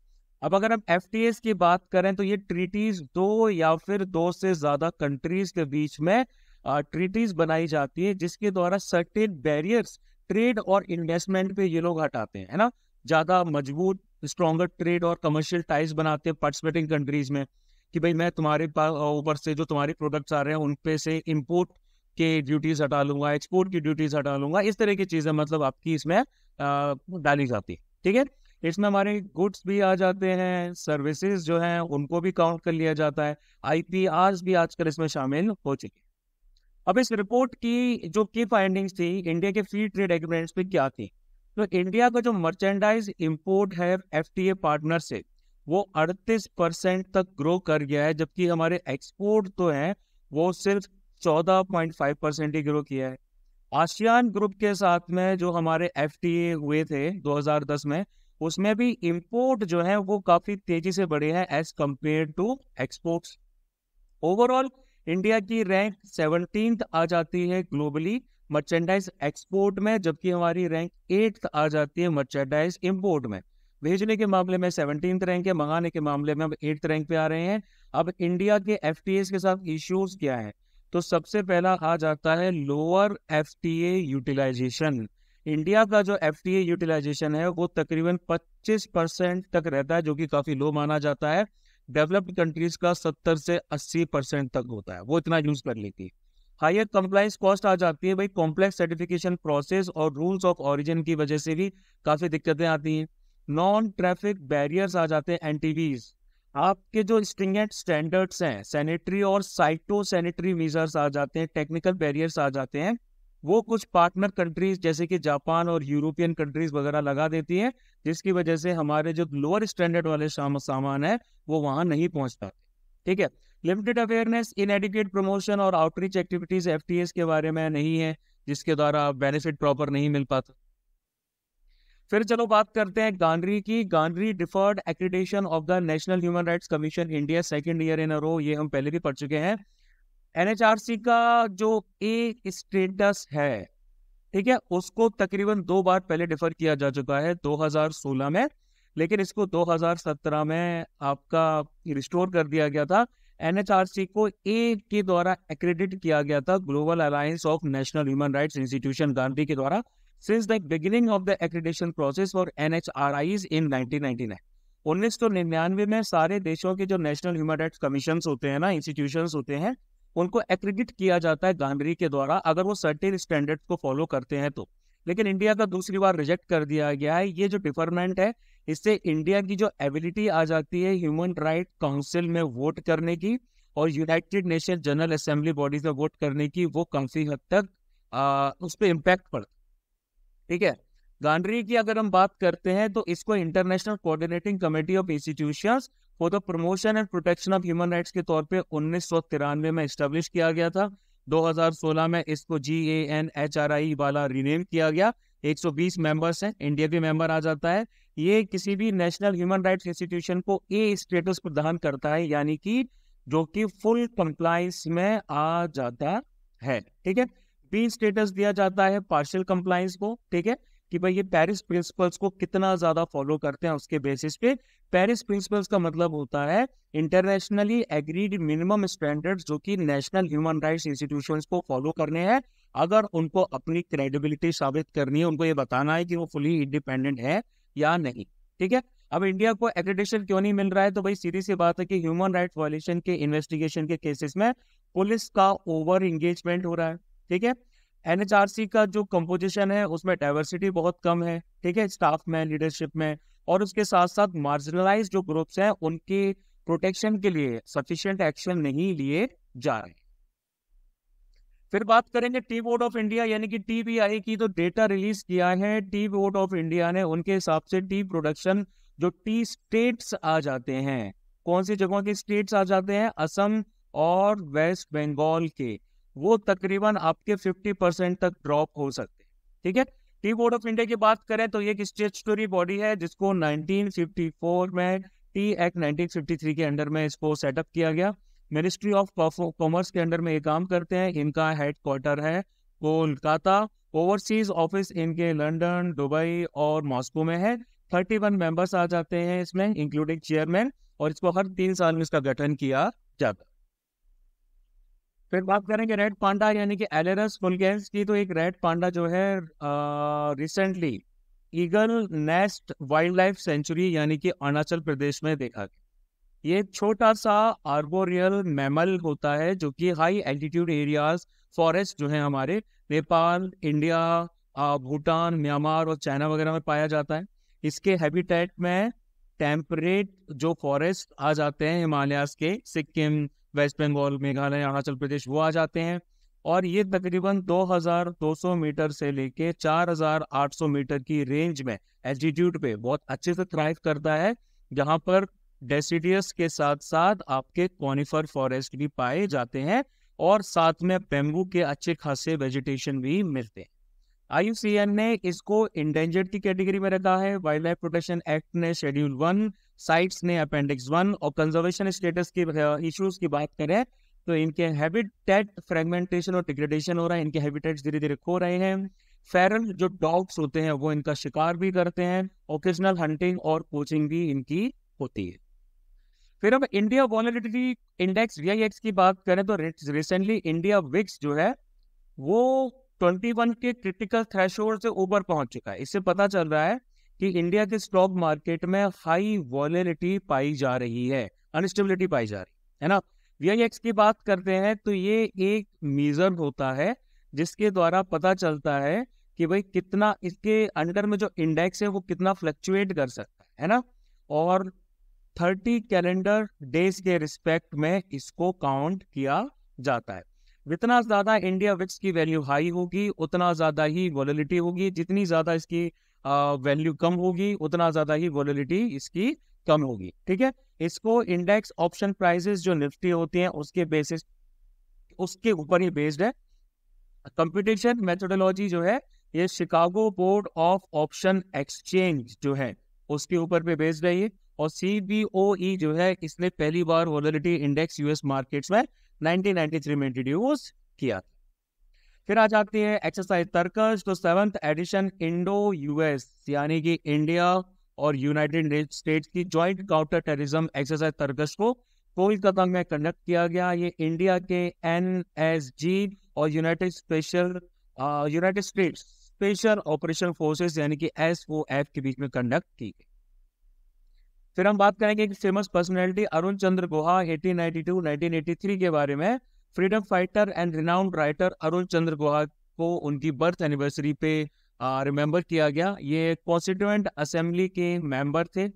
अब अगर हम FTAs की बात करें तो ये ट्रीटीज 2 या फिर 2 से ज्यादा कंट्रीज के बीच में ट्रीटीज बनाई जाती है, जिसके द्वारा सर्टेन बैरियर्स ट्रेड और इन्वेस्टमेंट पे ये लोग हटाते हैं, है ना, ज्यादा मजबूत स्ट्रॉन्गर ट्रेड और कमर्शियल टाइज बनाते हैं पार्टिसिपेटिंग कंट्रीज में, कि भाई मैं तुम्हारे पास ऊपर से जो तुम्हारे प्रोडक्ट्स आ रहे हैं उन पे से इंपोर्ट के ड्यूटीज हटा लूंगा, एक्सपोर्ट की ड्यूटीज हटा लूंगा, इस तरह की चीजें मतलब आपकी इसमें डाली जाती है, ठीक है। इसमें हमारे गुड्स भी आ जाते हैं, सर्विसेज जो हैं उनको भी काउंट कर लिया जाता है, आईपीआर भी आजकल इसमें शामिल हो चुके हैं। अब इस रिपोर्ट की जो की फाइंडिंग्स थी इंडिया के फ्री ट्रेड एग्रीमेंट्स पे क्या थी, तो इंडिया का जो मर्चेंडाइज इंपोर्ट है एफटीए पार्टनर से वो 38% तक ग्रो कर गया है, जबकि हमारे एक्सपोर्ट तो है वो सिर्फ 14.5% ही ग्रो किया है। आसियान ग्रुप के साथ में जो हमारे एफटीए हुए थे 2010 में, उसमें भी इंपोर्ट जो है वो काफी तेजी से बढ़े हैं as compared to exports. Overall India की रैंक 17th आ जाती है ग्लोबली मर्चेंडाइज एक्सपोर्ट में, जबकि हमारी रैंक 8th आ जाती है मर्चेंडाइज इंपोर्ट में। भेजने के मामले में 17th रैंक है, मंगाने के मामले में अब 8th रैंक पे आ रहे हैं। अब इंडिया के एफटीएस के साथ इश्यूज क्या है, तो सबसे पहला आ जाता है लोअर एफटीए यूटिलाइजेशन। इंडिया का जो एफटीए यूटिलाइजेशन है वो तकरीबन 25% तक रहता है, जो कि काफी लो माना जाता है। डेवलप्ड कंट्रीज का 70 से 80% तक होता है, वो इतना यूज कर लेती है। हायर कंप्लाइंस कॉस्ट आ जाती है भाई, कॉम्प्लेक्स सर्टिफिकेशन प्रोसेस और रूल्स ऑफ ओरिजिन की वजह से भी काफी दिक्कतें आती हैं। नॉन ट्रैफिक बैरियर्स आ जाते हैं, एनटीवीज। आपके जो स्ट्रिंजेंट स्टैंडर्ड्स हैं, सैनिटरी और साइटो सैनिटरी मेजर्स आ जाते हैं, टेक्निकल बैरियर्स आ जाते हैं, वो कुछ पार्टनर कंट्रीज जैसे कि जापान और यूरोपियन कंट्रीज वगैरह लगा देती हैं, जिसकी वजह से हमारे जो लोअर स्टैंडर्ड वाले सामान है वो वहां नहीं पहुंच पाते। ठीक है, लिमिटेड अवेयरनेस, इनएडिक्वेट प्रमोशन और आउटरीच एक्टिविटीज एफटीएस के बारे में नहीं है, जिसके द्वारा बेनिफिट प्रॉपर नहीं मिल पाता। फिर चलो बात करते हैं गांधरी की। GANHRI deferred accreditation of the national human rights commission India, second year in a row, ये हम पहले भी पढ़ चुके हैं। एनएचआरसी का जो ए स्टेटस है, ठीक है, उसको तकरीबन 2 बार पहले डिफर किया जा चुका है 2016 में, लेकिन इसको 2017 में आपका रिस्टोर कर दिया गया था। एनएचआरसी को ए के द्वारा एक्रेडिट किया गया था global alliance of national human rights institution गांधी के द्वारा since the beginning of the accreditation process for NHRIs in 1999। 1999 में सारे देशों के जो नेशनल ह्यूमन राइट्स कमीशन होते हैं ना, इंस्टीट्यूशंस होते हैं, उनको एक्रेडिट किया जाता है गांधरी के द्वारा अगर वो सर्टेन स्टैंडर्ड्स को फॉलो करते हैं तो। लेकिन इंडिया का दूसरी बार रिजेक्ट कर दिया गया है। ये जो डिफरमेंट है, इससे इंडिया की जो एबिलिटी आ जाती है ह्यूमन राइट काउंसिल में वोट करने की और United nation general assembly bodies में वोट करने की, वो काफी हद तक उस पर इम्पैक्ट पड़ता है। ठीक है, गांधरी की अगर हम बात करते हैं तो इसको international coordinating committee of institutions for the promotion and protection of human rights के तौर पे 1993 में एस्टेब्लिश किया गया था। 2016 में इसको GANHRI वाला रीनेम किया गया। 120 मेंबर्स हैं, इंडिया भी मेंबर आ जाता है। ये किसी भी नेशनल ह्यूमन राइट्स इंस्टीट्यूशन को ए स्टेटस प्रदान करता है, यानी कि जो कि फुल कंप्लायंस में आ जाता है। ठीक है, बी स्टेटस दिया जाता है पार्शियल कंप्लायंस को। ठीक है, कि भाई ये पेरिस प्रिंसिपल्स को कितना ज्यादा फॉलो करते हैं उसके बेसिस पे। पेरिस प्रिंसिपल्स का मतलब होता है इंटरनेशनली एग्रीड मिनिमम स्टैंडर्ड्स, जो कि नेशनल ह्यूमन राइट्स इंस्टीट्यूशंस को फॉलो करने हैं अगर उनको अपनी क्रेडिबिलिटी साबित करनी है, उनको ये बताना है कि वो फुली इंडिपेंडेंट है या नहीं। ठीक है, अब इंडिया को एक्रेडिटेशन क्यों नहीं मिल रहा है, तो भाई सीधी सी बात है कि ह्यूमन राइट्स वायलेशन के इन्वेस्टिगेशन के केसेस में पुलिस का ओवर एंगेजमेंट हो रहा है। ठीक है, एनएचआरसी का जो कंपोजिशन है उसमें डाइवर्सिटी बहुत कम है। ठीक है, स्टाफ में, लीडरशिप में, और उसके साथ साथ मार्जिनलाइज जो ग्रुप्स हैं उनके प्रोटेक्शन के लिए सफिशिएंट एक्शन नहीं लिए जा रहे। फिर बात करेंगे टी बोर्ड ऑफ इंडिया यानी कि TBI की। तो डेटा रिलीज किया है टी बोर्ड ऑफ इंडिया ने, उनके हिसाब से टी प्रोडक्शन जो टी स्टेट्स आ जाते हैं, कौन सी जगहों के स्टेट्स आ जाते हैं, असम और वेस्ट बंगाल के, वो तकरीबन आपके 50% तक ड्रॉप हो सकते हैं। ठीक है, टी बोर्ड ऑफ इंडिया की बात करें तो ये एक स्टैट्यूटरी बॉडी है जिसको 1954 में टी एक्ट 1953 के अंडर में इसको सेटअप किया गया। मिनिस्ट्री ऑफ कॉमर्स के अंडर में ये काम करते हैं। इनका हेडक्वार्टर है कोलकाता। ओवरसीज ऑफिस इनके लंदन, दुबई और मॉस्को में है। 31 मेंबर्स आ जाते हैं इसमें इंक्लूडिंग चेयरमैन, और इसको हर 3 साल में इसका गठन किया जाता है। फिर बात करेंगे रेड पांडा यानी कि एलेरस वुल्गेंस की। तो एक रेड पांडा जो है recently eagle nest wild life sanctuary यानी कि अरुणाचल प्रदेश में देखा गया। ये छोटा सा आर्बोरियल मैमल होता है जो कि हाई एल्टीट्यूड एरियाज, फॉरेस्ट जो है हमारे नेपाल, इंडिया, भूटान, म्यांमार और चाइना वगैरह में पाया जाता है। इसके हैबिटेट में टेम्परेट जो फॉरेस्ट आ जाते हैं हिमालयाज के, सिक्किम, वेस्ट बंगाल, मेघालय, अरुणाचल प्रदेश, वो आ जाते हैं। और ये तकरीबन 2200 मीटर से लेके 4800 मीटर की रेंज में एल्टीट्यूड पे बहुत अच्छे से थ्राइव करता है, जहां पर डेसिडियस के साथ साथ आपके कॉनिफर फॉरेस्ट भी पाए जाते हैं और साथ में बेम्बू के अच्छे खासे वेजिटेशन भी मिलते हैं। IUCN ने इसको इंडेंजर्ड की कैटेगरी में रखा है। वाइल्ड लाइफ प्रोटेक्शन एक्ट ने शेड्यूल 1, साइट्स ने अपेंडिक्स 1, और कंजर्वेशन स्टेटस के इश्यूज की बात करें तो इनके हैबिटेट फ्रेगमेंटेशन और डिग्रेडेशन हो रहा है, इनके हैबिटेट्स धीरे धीरे खो रहे हैं। फेरल जो डॉग्स होते हैं वो इनका शिकार भी करते हैं। ओकेजनल हंटिंग और पोचिंग भी इनकी होती है। फिर अब इंडिया वल्नरेबिलिटी इंडेक्स VIX की बात करें तो रिसेंटली इंडिया विक्स जो है वो 21 के क्रिटिकल थ्रेशोल्ड से ऊपर पहुंच चुका है। इससे पता चल रहा है कि इंडिया के स्टॉक मार्केट में हाई वॉलेटिलिटी पाई जा रही है, अनस्टेबिलिटी पाई जा रही है ना। VIX की बात करते हैं तो ये एक मीजर होता है जिसके द्वारा पता चलता है कि भाई कितना इसके अंडर में जो इंडेक्स है वो कितना फ्लक्चुएट कर सकता है ना। और 30 कैलेंडर डेज के रिस्पेक्ट में इसको काउंट किया जाता है। जितना ज्यादा इंडिया विक्स की वैल्यू हाई होगी उतना ज्यादा ही वॉलेटिलिटी होगी, जितनी ज्यादा इसकी वैल्यू कम होगी उतना ज्यादा ही वॉलेटिलिटी इसकी कम होगी। ठीक है, इसको इंडेक्स ऑप्शन प्राइसेस जो निफ्टी होती हैं उसके बेसिस उसके ऊपर ही बेस्ड है। कंप्यूटेशन मेथोडोलॉजी जो है ये Chicago board of option exchange जो है उसके ऊपर पे बेस्ड है ये। और CBOE जो है इसने पहली बार वॉलेटिलिटी इंडेक्स यूएस मार्केट्स में 1993 में इंट्रोड्यूस किया। फिर आ जाती है एक्सरसाइज तर्कश। तो 7th एडिशन इंडो US यानी कि इंडिया और यूनाइटेड स्टेट्स की जॉइंट काउंटर टेररिज्म एक्सरसाइज तर्कश को कोलकाता में कंडक्ट किया गया। ये इंडिया के NSG और United states special operation forces यानी कि SOF के बीच में कंडक्ट की गई। फिर हम बात करेंगे एक फेमस पर्सनैलिटी अरुण चंद्र गुहा 1892-1983 के बारे में। Freedom fighter and renowned writer Arun Chandra Guha को उनकी बर्थ एनिवर्सरी पे रिमेंबर किया गया। ये कॉन्स्टिट्यूएंट असेंबली के मेंबर थे।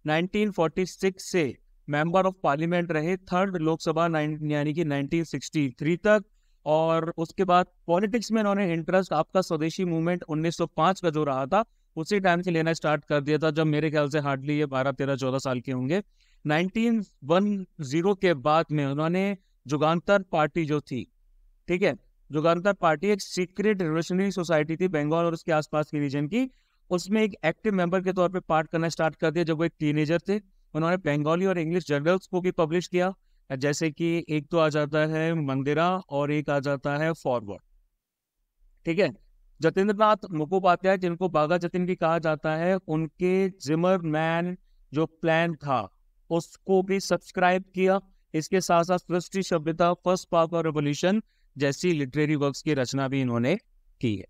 1946 से मेंबर ऑफ पार्लियामेंट रहे, 3rd लोकसभा यानी कि 1963 तक। और उसके बाद पॉलिटिक्स में इन्होंने इंटरेस्ट आपका स्वदेशी मूवमेंट 1905 का जो रहा था उसी टाइम से लेना स्टार्ट कर दिया था, जब मेरे ख्याल से हार्डली ये 12-13-14 साल के होंगे। 1910 के बाद में उन्होंने जुगांतर पार्टी जो थी, ठीक है, जुगांतर पार्टी एक सीक्रेट रिवोल्यूशनरी सोसाइटी थी बंगाल और उसके आसपास के रीजन की, उसमें एक एक्टिव मेंबर के तौर पे पार्ट करना स्टार्ट कर दिया जब वो एक टीनेजर थे। उन्होंने बंगाली और इंग्लिश जर्नल्स को भी पब्लिश किया, जैसे कि एक तो आ जाता है मंदिरा और एक आ जाता है फॉरवर्ड। ठीक है, जतिंद्रनाथ मुखोपाध्याय जिनको बागा जतिन भी कहा जाता है, उनके जिमरमैन जो प्लान था उसको भी सब्सक्राइब किया। इसके साथ साथ सृष्टि सभ्यता, फर्स्ट पार्क और रेवोल्यूशन जैसी लिटरेरी वर्क्स की रचना भी इन्होंने की है।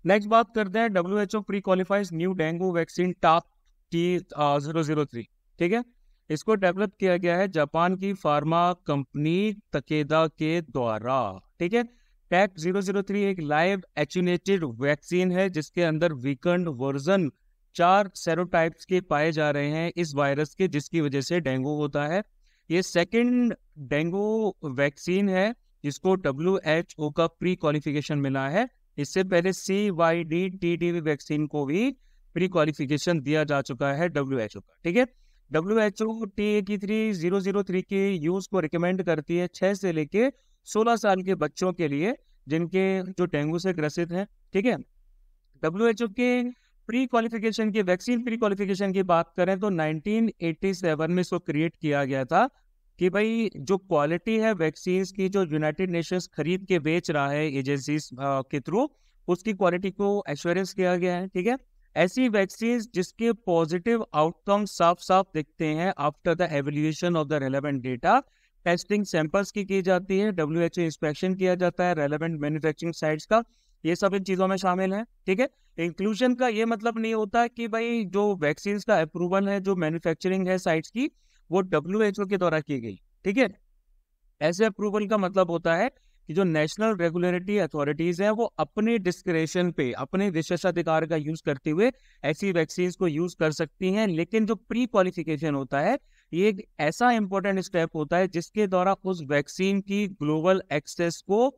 नेक्स्ट बात करते हैं WHO pre qualifies new dengue vaccine top T003। ठीक है, इसको डेवलप किया गया है जापान की फार्मा कंपनी तकेदा के द्वारा। ठीक है, टैक 003 एक लाइव एचुनेटेड वैक्सीन है जिसके अंदर वीकेंड वर्जन 4 सेरोटाइप्स के पाए जा रहे हैं इस वायरस के, जिसकी वजह से डेंगू होता है। ये सेकंड डेंगू वैक्सीन है जिसको WHO का प्री क्वालिफिकेशन मिला है। इससे पहले CYD-TTV वैक्सीन को भी प्री क्वालिफिकेशन दिया जा चुका है WHO का। ठीक है, WHO TAK3003 के यूज को रिकमेंड करती है 6 से लेके 16 साल के बच्चों के लिए जिनके जो डेंगू से ग्रसित हैं। ठीक है, WHO के प्री क्वालिफिकेशन की वैक्सीन प्री क्वालिफिकेशन की बात करें तो 1987 में इसको क्रिएट किया गया था कि भाई जो क्वालिटी है वैक्सीन की जो यूनाइटेड नेशंस खरीद के बेच रहा है एजेंसीज के थ्रू, उसकी क्वालिटी को एश्योरेंस किया गया है। ठीक है, ऐसी वैक्सीन जिसके पॉजिटिव आउटकम साफ साफ दिखते हैं after the evaluation of the relevant data, testing samples की जाती है, WHO इंस्पेक्शन किया जाता है रेलेवेंट मैन्युफैक्चरिंग साइट्स का, ये सब इन चीजों में शामिल है। ठीक है, इंक्लूजन का ये मतलब नहीं होता कि भाई जो वैक्सीन का अप्रूवल है, जो मैन्युफैक्चरिंग है साइट्स की, वो WHO के द्वारा की गई। ठीक है, ऐसे अप्रूवल का मतलब होता है कि जो नेशनल रेगुलेटरी अथॉरिटीज हैं वो अपने डिस्क्रेशन पे, अपने विशेषाधिकार का यूज करते हुए ऐसी वैक्सीन को यूज कर सकती हैं। लेकिन जो प्री क्वालिफिकेशन होता है, ये एक ऐसा इंपॉर्टेंट स्टेप होता है जिसके द्वारा उस वैक्सीन की ग्लोबल एक्सेस को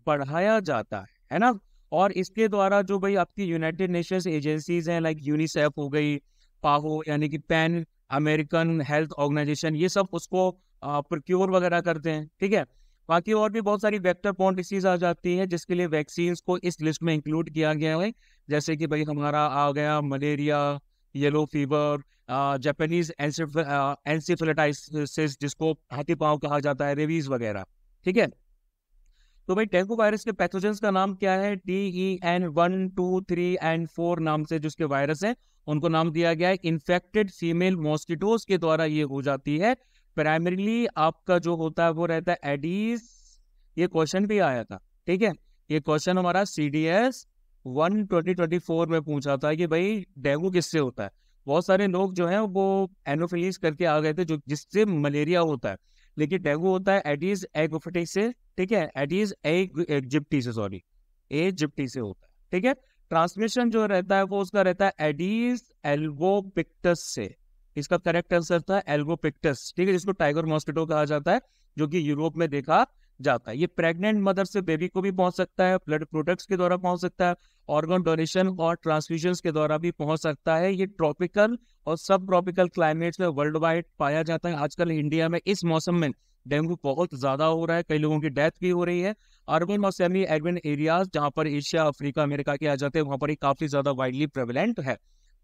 बढ़ाया जाता है ना। और इसके द्वारा जो भाई आपकी यूनाइटेड नेशंस एजेंसीज हैं, लाइक यूनिसेफ हो गई, पाहो यानी कि पैन अमेरिकन हेल्थ ऑर्गेनाइजेशन, ये सब उसको प्रोक्योर वगैरह करते हैं, ठीक है। बाकी और भी बहुत सारी वेक्टर बॉर्न डिसीज आ जाती है जिसके लिए वैक्सीन को इस लिस्ट में इंक्लूड किया गया है। जैसे कि भाई हमारा आ गया malaria, yellow fever, Japanese encephalitis जिसको हाथी पांव कहा जाता है, रेबीज वगैरह, ठीक है। तो भाई डेंगू वायरस के पैथोजेंस का नाम क्या है? DEN1, 2, 3 और 4 नाम से जिसके वायरस है उनको नाम दिया गया है। इन्फेक्टेड फीमेल मॉस्किटोज के द्वारा ये हो जाती है। प्राइमरीली आपका जो होता है वो रहता है एडीज। ये क्वेश्चन भी आया था, ठीक है। ये क्वेश्चन हमारा CDS 1 2024 में पूछा था कि भाई डेंगू किससे होता है। बहुत सारे लोग जो है वो एनोफिलीज करके आ गए थे, जो जिससे मलेरिया होता है, लेकिन डेंगू होता है एडीज एगोफिटिस से, ठीक है। एडीज एजिप्टी से, सॉरी, एजिप्टी से होता है, ठीक है। ट्रांसमिशन जो रहता है वो उसका रहता है एडीज एल्गोपिक्टस से। इसका करेक्ट आंसर था एल्गोपिक्टस, ठीक है, जिसको टाइगर मॉस्किटो कहा जाता है, जो कि यूरोप में देखा जाता है। ये प्रेग्नेंट मदर से बेबी को भी पहुंच सकता है, ब्लड प्रोडक्ट्स के द्वारा पहुंच सकता है, ऑर्गन डोनेशन और ट्रांसफ्यूजन के द्वारा भी पहुंच सकता है। ये ट्रॉपिकल और सब ट्रॉपिकल क्लाइमेट्स में वर्ल्ड वाइड पाया जाता है। आजकल इंडिया में इस मौसम में डेंगू बहुत ज्यादा हो रहा है, कई लोगों की डेथ भी हो रही है। अर्बन और सेमी अर्बन एरियाज जहां पर एशिया, अफ्रीका, अमेरिका के आ जाते हैं, वहां पर काफी ज्यादा वाइडली प्रेवलेंट है।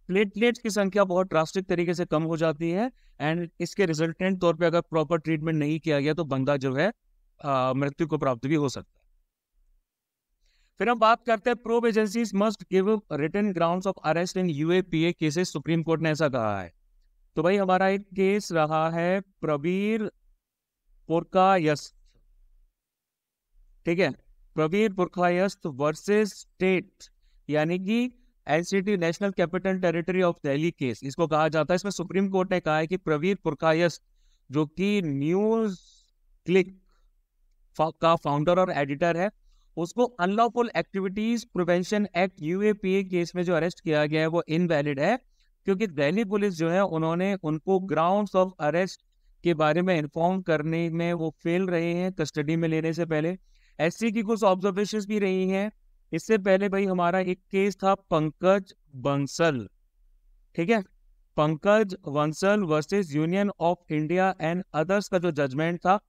प्लेटलेट्स की संख्या बहुत ड्रास्टिक तरीके से कम हो जाती है, एंड इसके रिजल्टेंट तौर पे अगर प्रॉपर ट्रीटमेंट नहीं किया गया तो बंदा जो है मृत्यु को प्राप्त भी हो सकता है। फिर हम बात करते हैं probe agencies must give written grounds of arrest in UAPA cases. Supreme court ने ऐसा कहा है। तो भाई हमारा एक केस रहा है प्रवीर पुरकायस्थ, ठीक है, प्रवीर पुरकायस्थ वर्सेस स्टेट, यानी कि NCT national capital territory of Delhi case इसको कहा जाता है। इसमें सुप्रीम कोर्ट ने कहा है कि प्रवीर पुरकायस्थ जो कि न्यूज क्लिक का फाउंडर और एडिटर है, उसको unlawful activities prevention act UAPA case में जो अरेस्ट किया गया है वो इनवैलिड है, क्योंकि दिल्ली पुलिस जो है उन्होंने उनको ग्राउंड्स ऑफ अरेस्ट के बारे में इन्फॉर्म करने में वो फेल रहे हैं कस्टडी में लेने से पहले। SC की कुछ ऑब्जर्वेशंस भी रही हैं। इससे पहले भाई हमारा एक केस था पंकज बंसल, ठीक है, Pankaj Bansal versus union of India and others का जो जजमेंट था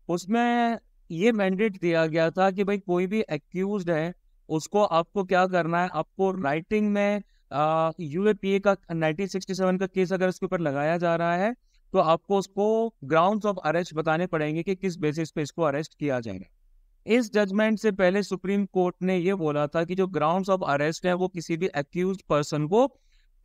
उसमें ये मैंडेट दिया गया था कि भाई कोई भी एक्यूज्ड है उसको आपको क्या करना है, आपको राइटिंग में UAPA का 1967 का केस अगर इसके ऊपर लगाया जा रहा है तो आपको उसको ग्राउंड्स ऑफ अरेस्ट बताने पड़ेंगे कि किस बेसिस पे इसको अरेस्ट किया जाएगा। इस जजमेंट से पहले सुप्रीम कोर्ट ने ये बोला था कि जो ग्राउंड्स ऑफ अरेस्ट है वो किसी भी एक्यूज्ड पर्सन को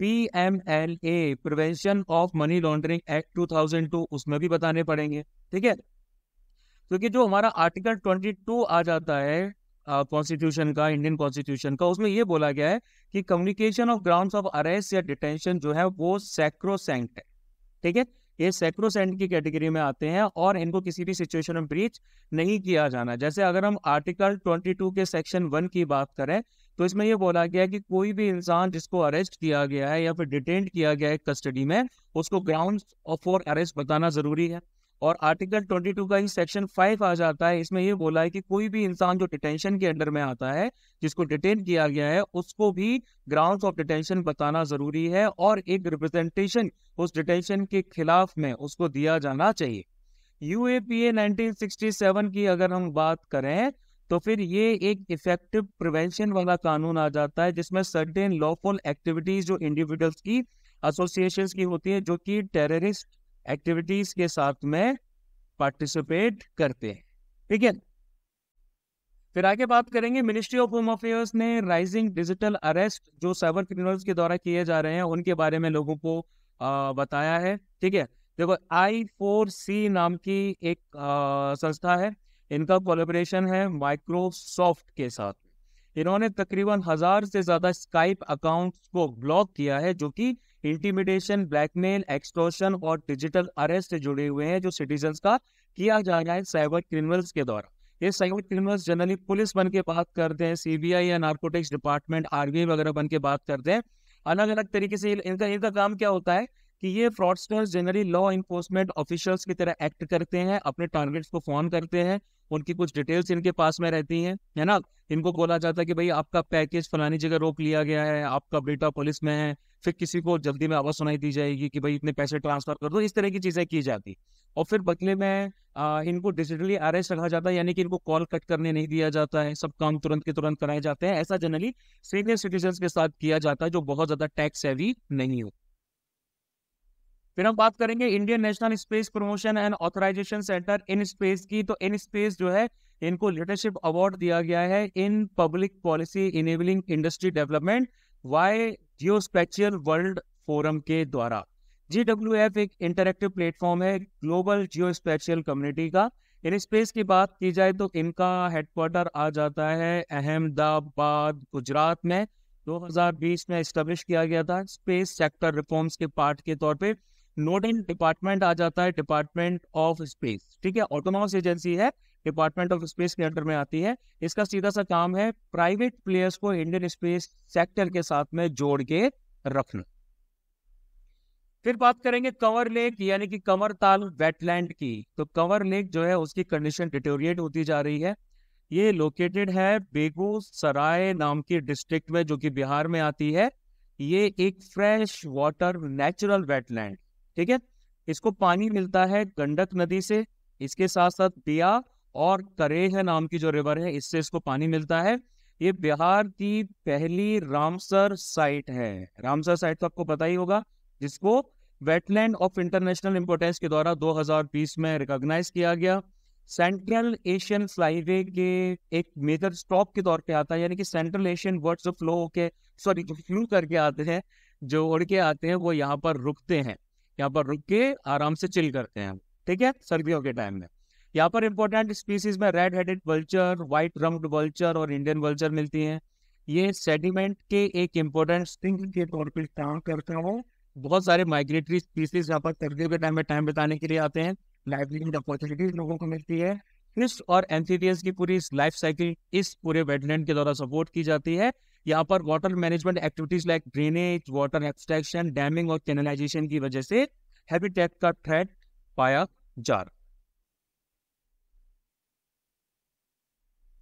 PMLA prevention of money laundering act 2002 उसमें भी बताने पड़ेंगे, ठीक है। क्योंकि जो हमारा आर्टिकल 22 आ जाता है कॉन्स्टिट्यूशन का, इंडियन कॉन्स्टिट्यूशन का, उसमें ये बोला गया है कि communication of grounds of arrest या डिटेंशन जो है वो सैक्रोसैंक्ट है, ठीक है। ये सैक्रोसैंक्ट की कैटेगरी में आते हैं और इनको किसी भी सिचुएशन में ब्रीच नहीं किया जाना। जैसे अगर हम आर्टिकल 22 के सेक्शन 1 की बात करें तो इसमें ये बोला गया है कि कोई भी इंसान जिसको अरेस्ट किया गया है या फिर डिटेंड किया गया है कस्टडी में, उसको ग्राउंड्स फॉर अरेस्ट बताना जरूरी है। और आर्टिकल 22 का ही सेक्शन 5 आ जाता है, इसमें ये बोला है कि कोई भी इंसान जो डिटेंशन के अंडर में आता है, जिसको डिटेन किया गया है, उसको भी ग्राउंड्स ऑफ डिटेंशन बताना जरूरी है और एक रिप्रेजेंटेशन उस डिटेंशन के खिलाफ में उसको दिया जाना चाहिए। UAPA 1967 की अगर हम बात करें तो फिर ये एक इफेक्टिव प्रिवेंशन वाला कानून आ जाता है जिसमें सर्टेन लॉफुल एक्टिविटीज जो इंडिविजुअल्स की, एसोसिएशंस की होती है जो कि टेररिस्ट एक्टिविटीज के साथ में पार्टिसिपेट करते हैं, ठीक है। फिर आगे बात करेंगे, मिनिस्ट्री ऑफ होम अफेयर्स ने राइजिंग डिजिटल अरेस्ट जो साइबर क्रिमिनल्स के द्वारा किए जा रहे हैं उनके बारे में लोगों को बताया है, ठीक है। देखो I4C नाम की एक संस्था है, इनका कोलैबोरेशन है माइक्रोसॉफ्ट के साथ। इन्होंने तकरीबन 1000 से ज्यादा स्काइप अकाउंट्स को ब्लॉक किया है, जो कि इंटिमिडेशन, ब्लैकमेल, एक्सटॉर्शन और डिजिटल अरेस्ट से जुड़े हुए हैं, जो सिटीजन्स का किया जा रहा है साइबर क्रिमिनल्स के द्वारा। ये साइबर क्रिमिनल्स जनरली पुलिस बन के बात करते हैं, सीबीआई या नार्कोटिक्स डिपार्टमेंट, आरबीआई वगैरह बन के बात करते हैं। अलग अलग तरीके से इनका इनका काम क्या होता है कि ये fraudsters generally law enforcement officials की तरह एक्ट करते हैं, अपने टारगेट्स को फोन करते हैं, उनकी कुछ डिटेल्स इनके पास में रहती हैं, है ना। इनको बोला जाता है कि भाई आपका पैकेज फलानी जगह रोक लिया गया है, आपका बेटा पुलिस में है, फिर किसी को जल्दी में आवाज सुनाई दी जाएगी कि भाई इतने पैसे ट्रांसफर कर दो, इस तरह की चीजें की जाती। और फिर बदले में इनको डिजिटली अरेस्ट रखा जाता है, यानी कि इनको कॉल कट करने नहीं दिया जाता है, सब काम तुरंत के तुरंत कराए जाते हैं। ऐसा जनरली सीनियर सिटीजन के साथ किया जाता है जो बहुत ज्यादा टैक्स हैवी नहीं हो। फिर हम बात करेंगे Indian national space promotion and authorisation centre in space की। तो इन स्पेस जो है, इनको लीडरशिप अवार्ड दिया गया है in public policy enabling industry development by geospatial world forum के द्वारा। GWF एक इंटरैक्टिव प्लेटफॉर्म है ग्लोबल जियोस्पेशियल कम्युनिटी का। इन स्पेस की बात की जाए तो इनका हेडक्वार्टर आ जाता है अहमदाबाद, गुजरात में। 2020 में एस्टेब्लिश किया गया था। स्पेस सेक्टर रिफॉर्म्स के पार्ट के तौर पे नोडल डिपार्टमेंट आ जाता है डिपार्टमेंट ऑफ स्पेस, ठीक है। ऑटोनॉमस एजेंसी है, डिपार्टमेंट ऑफ स्पेस के अंडर में आती है। इसका सीधा सा काम है प्राइवेट प्लेयर्स को इंडियन स्पेस सेक्टर के साथ में जोड़ के रखना। फिर बात करेंगे कंवर लेक यानी कि कंवरताल वेटलैंड की। तो कंवर लेक जो है उसकी कंडीशन डिटोरिएट होती जा रही है। ये लोकेटेड है बेगूसराय नाम की डिस्ट्रिक्ट में, जो कि बिहार में आती है। ये एक फ्रेश वाटर नेचुरल वेटलैंड, ठीक है। इसको पानी मिलता है गंडक नदी से, इसके साथ साथ बिया और करेह नाम की जो रिवर है, इससे इसको पानी मिलता है। ये बिहार की पहली रामसर साइट है। रामसर साइट तो आपको पता ही होगा, जिसको वेटलैंड ऑफ इंटरनेशनल इंपोर्टेंस के द्वारा 2020 में रिकॉग्नाइज किया गया। सेंट्रल एशियन फ्लाईवे के एक मेजर स्टॉप के तौर पे आता है, यानी कि सेंट्रल एशियन वर्ड्स जो फ्लो होके जो फ्लू करके आते हैं, जो उड़ के आते हैं, वो यहाँ पर रुकते हैं, यहाँ पर रुक के आराम से चिल करते हैं, ठीक है, सर्दियों के टाइम में। यहाँ पर इंपॉर्टेंट स्पीसीज में red headed vulture, white rumped vulture और इंडियन वल्चर मिलती हैं। ये सेडिमेंट के एक इम्पोर्टेंट स्टिंग के तौर पर काम करते हैं। बहुत सारे माइग्रेटरी स्पीसीज यहाँ पर सर्दियों के टाइम में टाइम बिताने के लिए आते हैं। लाइवलीहुड अपॉर्चुनिटीज लोगों को मिलती है। फिश और एम्फीबियंस की पूरी लाइफ साइकिल इस पूरे वेटलैंड के द्वारा सपोर्ट की जाती है। यहाँ पर water management activities like drainage, water extraction, damming और कैनलाइजेशन की वजह से हैबिटेट का थ्रेट पाया जा रहा।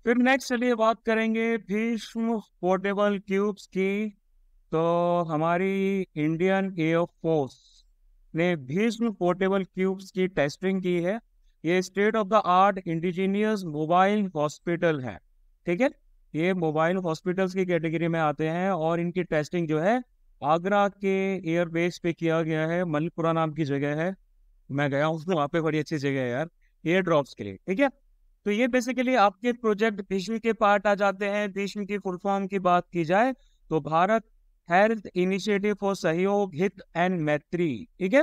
फिर नेक्स्ट चलिए बात करेंगे भीष्म पोर्टेबल क्यूब्स की। तो हमारी इंडियन एयरफोर्स ने भीष्म पोर्टेबल क्यूब्स की टेस्टिंग की है। ये state of the art indigenous mobile hospital है, ठीक है। ये मोबाइल हॉस्पिटल्स की कैटेगरी में आते हैं और इनकी टेस्टिंग जो है आगरा के एयरबेस पे किया गया है। मलपुरा नाम की जगह है, मैं गया हूँ, वहाँ पे बड़ी अच्छी जगह है यार एयर ड्रॉप्स के लिए, ठीक है। तो ये बेसिकली आपके प्रोजेक्ट भीष्म के पार्ट आ जाते हैं। भीष्म की फुल फॉर्म की बात की जाए तो भारत हेल्थ इनिशिएटिव फॉर सहयोग, हित एंड मैत्री, ठीक है।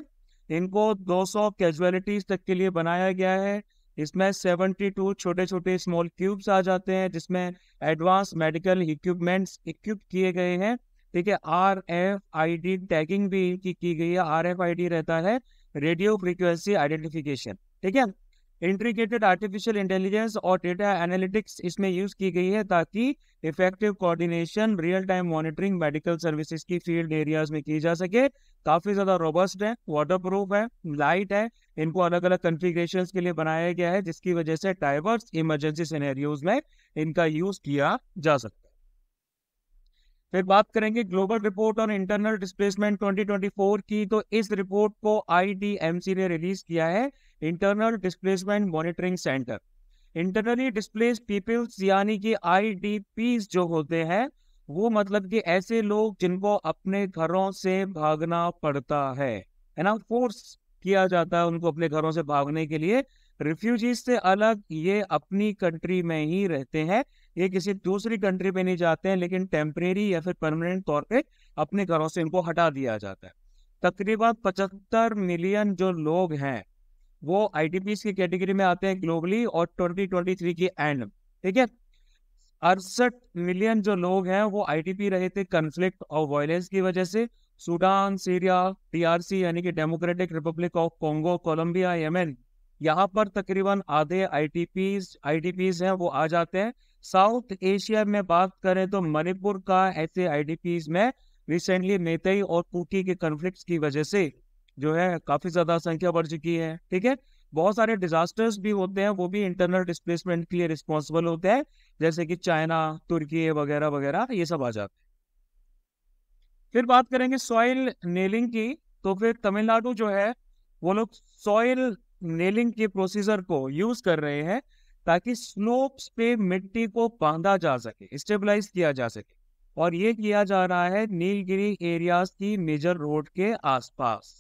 इनको 200 कैजुअलिटीज तक के लिए बनाया गया है। इसमें 72 छोटे छोटे स्मॉल क्यूब्स आ जाते हैं, जिसमें एडवांस मेडिकल इक्विपमेंट्स इक्विप किए गए हैं, ठीक है। RFID टैगिंग भी इनकी की गई है। RFID रहता है रेडियो फ्रीक्वेंसी आइडेंटिफिकेशन, ठीक है। इंटीग्रेटेड आर्टिफिशियल इंटेलिजेंस और डेटा एनालिटिक्स इसमें यूज की गई है, ताकि effective coordination, real time monitoring medical services की फील्ड एरियाज में की जा सके। काफी ज्यादा रोबस्ट है, वाटर प्रूफ है, लाइट है। इनको अलग अलग कॉन्फ़िगरेशंस के लिए बनाया गया है, जिसकी वजह से डाइवर्स इमरजेंसी सिनेरियोज में इनका यूज किया जा सकता है। फिर बात करेंगे global report on internal displacement 2024 की। तो इस रिपोर्ट को IDMC ने रिलीज किया है, internal displacement monitoring centre. Internally displaced peoples यानी कि IDPs जो होते हैं, वो मतलब कि ऐसे लोग जिनको अपने घरों से भागना पड़ता है ना, फोर्स किया जाता है उनको अपने घरों से भागने के लिए। रिफ्यूजीज से अलग ये अपनी कंट्री में ही रहते हैं, ये किसी दूसरी कंट्री में नहीं जाते हैं, लेकिन टेम्परेरी या फिर परमानेंट तौर पे अपने घरों से इनको हटा दिया जाता है। तकरीबन 75 मिलियन जो लोग हैं वो IDPs की कैटेगरी में आते हैं ग्लोबली और 2023 की एंड, ठीक है। 68 मिलियन जो लोग हैं वो आईडीपी रहे थे कन्फ्लिक्ट और वायलेंस की वजह से। सूडान, सीरिया, डीआरसी यानी कि Democratic Republic of Congo, Colombia, Yemen, यहाँ पर तकरीबन आधे आईडीपीज हैं वो आ जाते हैं। साउथ एशिया में बात करें तो मणिपुर का ऐसे आईडीपीज में रिसेंटली मेतई और कुकी के कन्फ्लिक्ट्स की वजह से जो है काफी ज्यादा संख्या बढ़ चुकी है। ठीक है, बहुत सारे डिजास्टर्स भी होते हैं, वो भी इंटरनल डिस्प्लेसमेंट के लिए रिस्पॉन्सिबल होते हैं, जैसे कि चाइना, तुर्की वगैरह वगैरह, ये सब आ जाते हैं। फिर बात करेंगे सॉइल नेलिंग की। तो फिर तमिलनाडु जो है वो लोग सॉइल नेलिंग के प्रोसीजर को यूज कर रहे हैं ताकि स्लोप्स पे मिट्टी को बांधा जा सके, स्टेबलाइज किया जा सके। और ये किया जा रहा है नीलगिरी एरियाज की मेजर रोड के आसपास।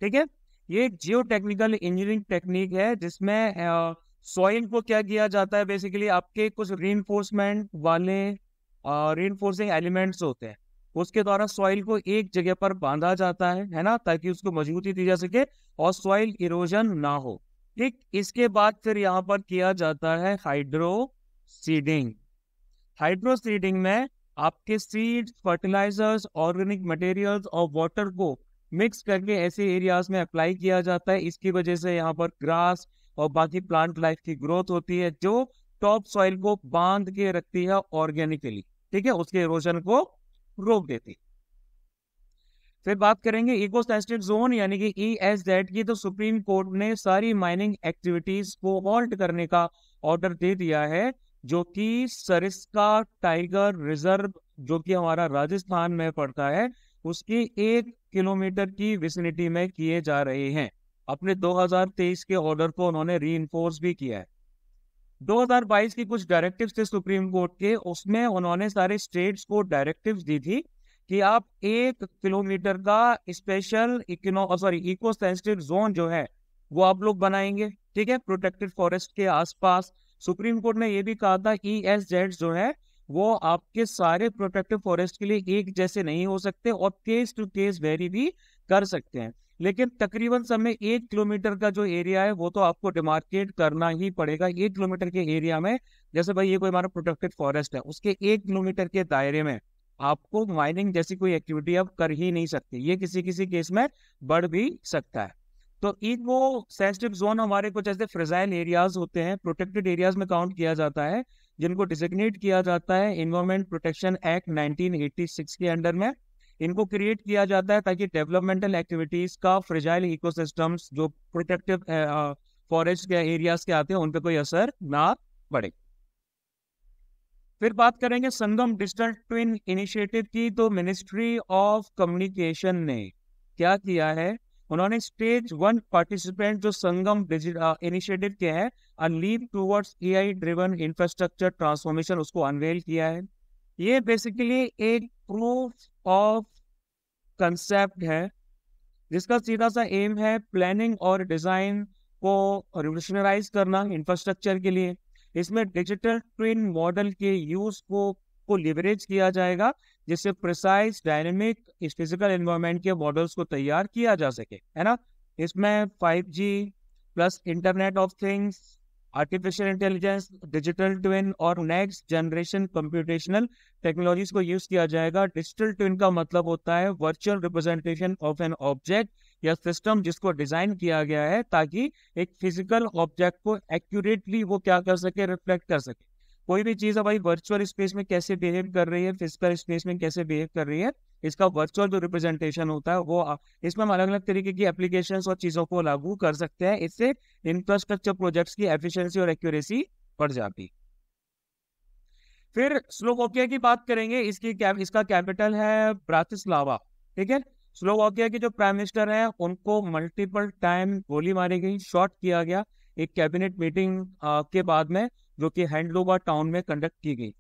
ठीक है, ये एक जियो टेक्निकल इंजीनियरिंग टेक्निक है जिसमें सॉइल को क्या किया जाता है, बेसिकली आपके कुछ रीइंफोर्समेंट वाले रीइंफोर्सिंग एलिमेंट्स होते हैं, उसके द्वारा सॉइल को एक जगह पर बांधा जाता है ना, ताकि उसको मजबूती दी जा सके और सॉइल इरोजन ना हो। ठीक, इसके बाद फिर यहाँ पर किया जाता है हाइड्रो सीडिंग। हाइड्रो सीडिंग में आपके सीड्स, फर्टिलाइजर्स, ऑर्गेनिक मटेरियल्स और वाटर को मिक्स करके ऐसे एरियाज में अप्लाई किया जाता है। इसकी वजह से यहाँ पर ग्रास और बाकी प्लांट लाइफ की ग्रोथ होती है जो टॉप सॉइल को बांध के रखती है ऑर्गेनिकली। ठीक है, उसके इरोजन को रोक देती। फिर बात करेंगे इको सेंसिटिव जोन यानी कि ESZ की। तो सुप्रीम कोर्ट ने सारी माइनिंग एक्टिविटीज को हॉल्ट करने का ऑर्डर दे दिया है, जो कि सरिस्का टाइगर रिजर्व जो कि हमारा राजस्थान में पड़ता है उसकी 1 किलोमीटर की विसिनिटी में किए जा रहे हैं। अपने 2023 के ऑर्डर को उन्होंने रीइंफोर्स भी किया है। 2022 की कुछ डायरेक्टिव्स थे सुप्रीम कोर्ट के, उसमें उन्होंने सारे स्टेट्स को डायरेक्टिव्स दी थी कि आप 1 किलोमीटर का स्पेशल इको सेंसिटिव जोन जो है वो आप लोग बनाएंगे। ठीक है, प्रोटेक्टेड फॉरेस्ट के आसपास। सुप्रीम कोर्ट ने ये भी कहा था ESZ जो है वो आपके सारे प्रोटेक्टेड फॉरेस्ट के लिए एक जैसे नहीं हो सकते और केस टू केस वेरी भी कर सकते हैं, लेकिन तकरीबन सब में 1 किलोमीटर का जो एरिया है वो तो आपको डिमार्केट करना ही पड़ेगा। 1 किलोमीटर के एरिया में, जैसे भाई ये कोई हमारा प्रोटेक्टेड फॉरेस्ट है, उसके 1 किलोमीटर के दायरे में आपको माइनिंग जैसी कोई एक्टिविटी आप कर ही नहीं सकते। ये किसी किसी केस में बढ़ भी सकता है। तो इको सेंसिटिव जोन हमारे कुछ ऐसे फ्रेजाइल एरियाज होते हैं, प्रोटेक्टेड एरियाज में काउंट किया जाता है, जिनको डिजिग्नेट किया जाता है एनवायरमेंट प्रोटेक्शन एक्ट 1986 के अंडर में। इनको क्रिएट किया जाता है ताकि डेवलपमेंटल एक्टिविटीज का फ्रेजाइल इकोसिस्टम्स जो प्रोटेक्टिव फॉरेस्ट के एरियाज के आते हैं उन पर कोई असर ना पड़े। फिर बात करेंगे संगम डिजिटल ट्विन इनिशिएटिव की। तो मिनिस्ट्री ऑफ कम्युनिकेशन ने क्या किया है, उन्होंने स्टेज 1 पार्टिसिपेंट जो संगम इनिशिएटिव के हैं a leap towards AI driven infrastructure transformation, उसको अनवेल किया है। ये बेसिकली एक प्रूफ ऑफ कंसेप्ट है जिसका सीधा सा एम है प्लानिंग और डिजाइन को रिवोल्यूशनराइज करना इंफ्रास्ट्रक्चर के लिए। इसमें डिजिटल ट्विन मॉडल के यूज को लिवरेज किया जाएगा जिससे प्रिसाइज डायनेमिक फिजिकल एनवायरनमेंट के मॉडल्स को तैयार किया जा सके, है ना। इसमें 5G plus internet of things, artificial intelligence, digital twin और नेक्स्ट जनरेशन कंप्यूटेशनल टेक्नोलॉजीज को यूज किया जाएगा। डिजिटल ट्विन का मतलब होता है virtual representation of an object या सिस्टम जिसको डिजाइन किया गया है ताकि एक फिजिकल ऑब्जेक्ट को एक्यूरेटली वो क्या कर सके, रिफ्लेक्ट कर सके। कोई भी चीज है भाई वर्चुअल स्पेस में कैसे बिहेव कर रही है, फिजिकल स्पेस में कैसे बिहेव कर रही है, इसका वर्चुअल जो रिप्रेजेंटेशन होता है वो इसमें हम अलग अलग तरीके की एप्लीकेशंस और चीजों को लागू कर सकते हैं। इससे इंफ्रास्ट्रक्चर प्रोजेक्ट्स की एफिशिएंसी और एक्यूरेसी बढ़ जाती। फिर स्लोवाकिया की बात करेंगे। इसका कैपिटल है ब्रातिस्लावा। ठीक है, स्लोवाकिया के जो प्राइम मिनिस्टर हैं उनको मल्टीपल टाइम गोली मारी गई, शॉट किया गया एक कैबिनेट मीटिंग के बाद में, जो कि हैंडलोवा टाउन में कंडक्ट की गई।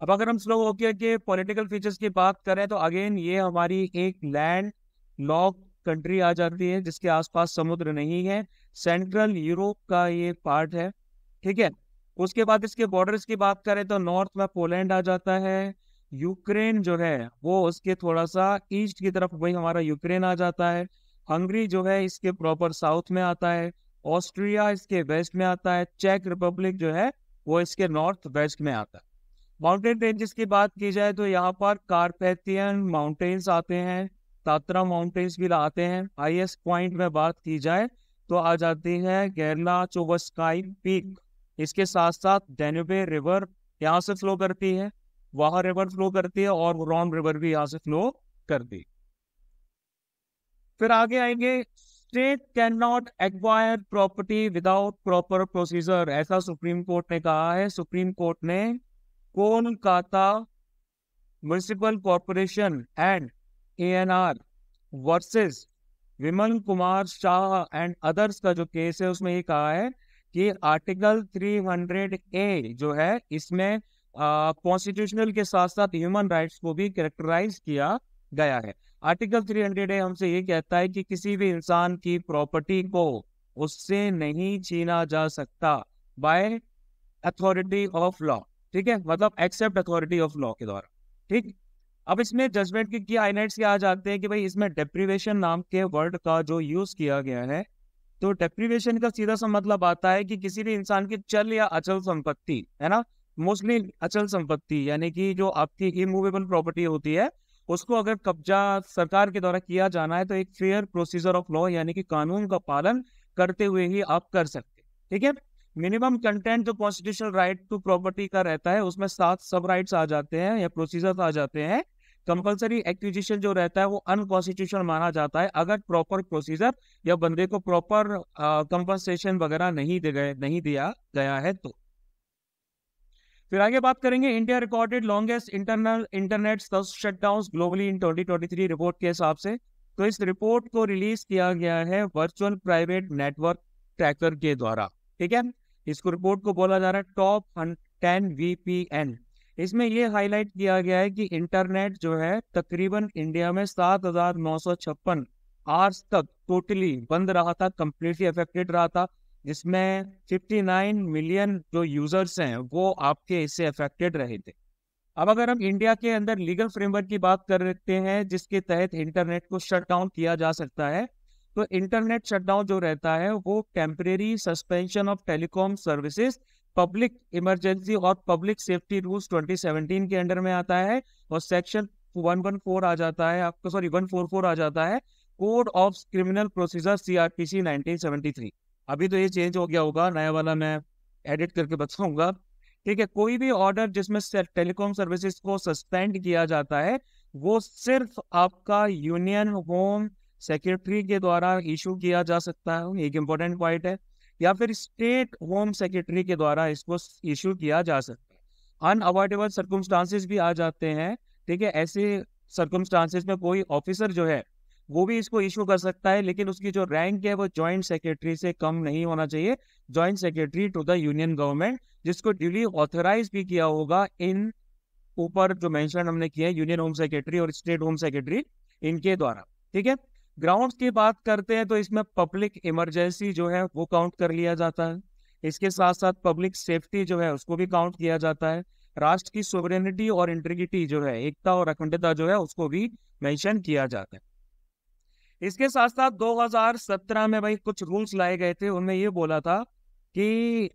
अब अगर हम स्लोवाकिया के पॉलिटिकल फीचर्स की बात करें तो अगेन ये हमारी एक लैंड लॉक कंट्री आ जाती है जिसके आसपास समुद्र नहीं है, सेंट्रल यूरोप का ये पार्ट है। ठीक है, उसके बाद इसके बॉर्डर्स की बात करें तो नॉर्थ में पोलैंड आ जाता है, यूक्रेन जो है वो उसके थोड़ा सा ईस्ट की तरफ वही हमारा यूक्रेन आ जाता है, हंगरी जो है इसके प्रॉपर साउथ में आता है, ऑस्ट्रिया इसके वेस्ट में आता है, चेक रिपब्लिक जो है वो इसके नॉर्थ वेस्ट में आता है। माउंटेन रेंजेस की बात की जाए तो यहाँ पर कारपेथियन माउंटेन्स आते हैं, तात्रा माउंटेन्स भी आते हैं। हाईएस्ट पॉइंट में बात की जाए तो आ जाती है केरला चोवस्काई पीक। इसके साथ साथ डेन्यूबे रिवर यहाँ से फ्लो करती है, वाहा रिवर फ्लो करती है, और रॉन रिवर भी यहाँ से फ्लो करती है। फिर आगे आएंगे, state can not acquire property without proper procedure, ऐसा सुप्रीम कोर्ट ने कहा है। सुप्रीम कोर्ट ने Kolkata municipal corporation and ANR versus Vimal Kumar Shah and others का जो केस है उसमें ये कहा है कि आर्टिकल 300A जो है इसमें कॉन्स्टिट्यूशनल के साथ साथ ह्यूमन राइट्स को भी कैरेक्टराइज किया गया है। आर्टिकल 300A हमसे ये कहता है कि किसी भी इंसान की प्रॉपर्टी को उससे नहीं छीना जा सकता बाय अथॉरिटी ऑफ लॉ, ठीक है, मतलब एक्सेप्ट अथॉरिटी ऑफ लॉ के द्वारा, ठीक। अब इसमें जजमेंट की हाइलाइट्स क्या आ जाते हैं कि भाई इसमें डेप्रीवेशन नाम के वर्ड का जो यूज किया गया है, तो डेप्रीवेशन का सीधा सा मतलब आता है कि किसी भी इंसान की चल या अचल संपत्ति, है ना, मोस्टली अचल संपत्ति यानी कि जो आपकी इमूवेबल प्रॉपर्टी होती है, उसको अगर कब्जा सरकार के द्वारा किया जाना है तो एक फेयर प्रोसीजर ऑफ लॉ यानी कि कानून का पालन करते हुए ही आप कर सकते, ठीक है। मिनिमम कंटेंट जो कॉन्स्टिट्यूशनल राइट टू प्रॉपर्टी का रहता है उसमें 7 सब राइट्स आ जाते हैं या प्रोसीजर आ जाते हैं। कंपलसरी एक्विजिशन जो रहता है वो अनकॉन्स्टिट्यूशनल माना जाता है अगर प्रॉपर प्रोसीजर या बंदे को प्रॉपर कंपनसेशन वगैरह नहीं दिया गया है तो। फिर आगे बात करेंगे, India recorded longest internet shutdowns globally इन 2023 रिपोर्ट के हिसाब से। तो इस रिपोर्ट को रिलीज किया गया है वर्चुअल प्राइवेट नेटवर्क ट्रैकर के द्वारा, ठीक है। इसको रिपोर्ट को बोला जा रहा है टॉप 10 VPN। इसमें ये हाईलाइट किया गया है कि इंटरनेट जो है तकरीबन इंडिया में 7,956 आवर्स तक टोटली बंद रहा था, कंप्लीटली अफेक्टेड रहा था, जिसमें 59 मिलियन जो यूजर्स हैं वो आपके इससे अफेक्टेड रहे थे। अब अगर हम इंडिया के अंदर लीगल फ्रेमवर्क की बात करते हैं जिसके तहत इंटरनेट को शट डाउन किया जा सकता है, तो इंटरनेट शटडाउन जो रहता है वो temporary suspension of telecom services public emergency और पब्लिक सेफ्टी रूल्स 2017 के अंडर में आता है, और सेक्शन 114 आ जाता है आपको, सॉरी 144 आ जाता है code of criminal procedure CRPC 1973। अभी तो ये चेंज हो गया होगा, नया वाला मैं एडिट करके बताऊंगा, ठीक है। कोई भी ऑर्डर जिसमें टेलीकॉम सर्विसेज को सस्पेंड किया जाता है वो सिर्फ आपका यूनियन होम सेक्रेटरी के द्वारा इशू किया जा सकता है, एक इंपॉर्टेंट पॉइंट है, या फिर स्टेट होम सेक्रेटरी के द्वारा इसको इशू किया जा सकता है। अनअवॉइडेबल सर्कमस्टांसेस भी आ जाते हैं, ठीक है। ऐसे सर्कमस्टांसेस में कोई ऑफिसर जो है वो भी इसको इशू कर सकता है, लेकिन उसकी जो रैंक है वो जॉइंट सेक्रेटरी से कम नहीं होना चाहिए, joint secretary to the union government, जिसको ड्यूली ऑथराइज भी किया होगा इन ऊपर जो मेंशन हमने किया है यूनियन होम सेक्रेटरी और स्टेट होम सेक्रेटरी इनके द्वारा, ठीक है। ग्राउंड्स की बात करते हैं तो इसमें पब्लिक इमरजेंसी जो है वो काउंट कर लिया जाता है, इसके साथ साथ पब्लिक सेफ्टी जो है उसको भी काउंट किया जाता है, राष्ट्र की सोवरेनिटी और इंटीग्रिटी जो है, एकता और अखंडता जो है उसको भी मेंशन किया जाता है। इसके साथ साथ 2017 में भाई कुछ रूल्स लाए गए थे, उनमें ये बोला था कि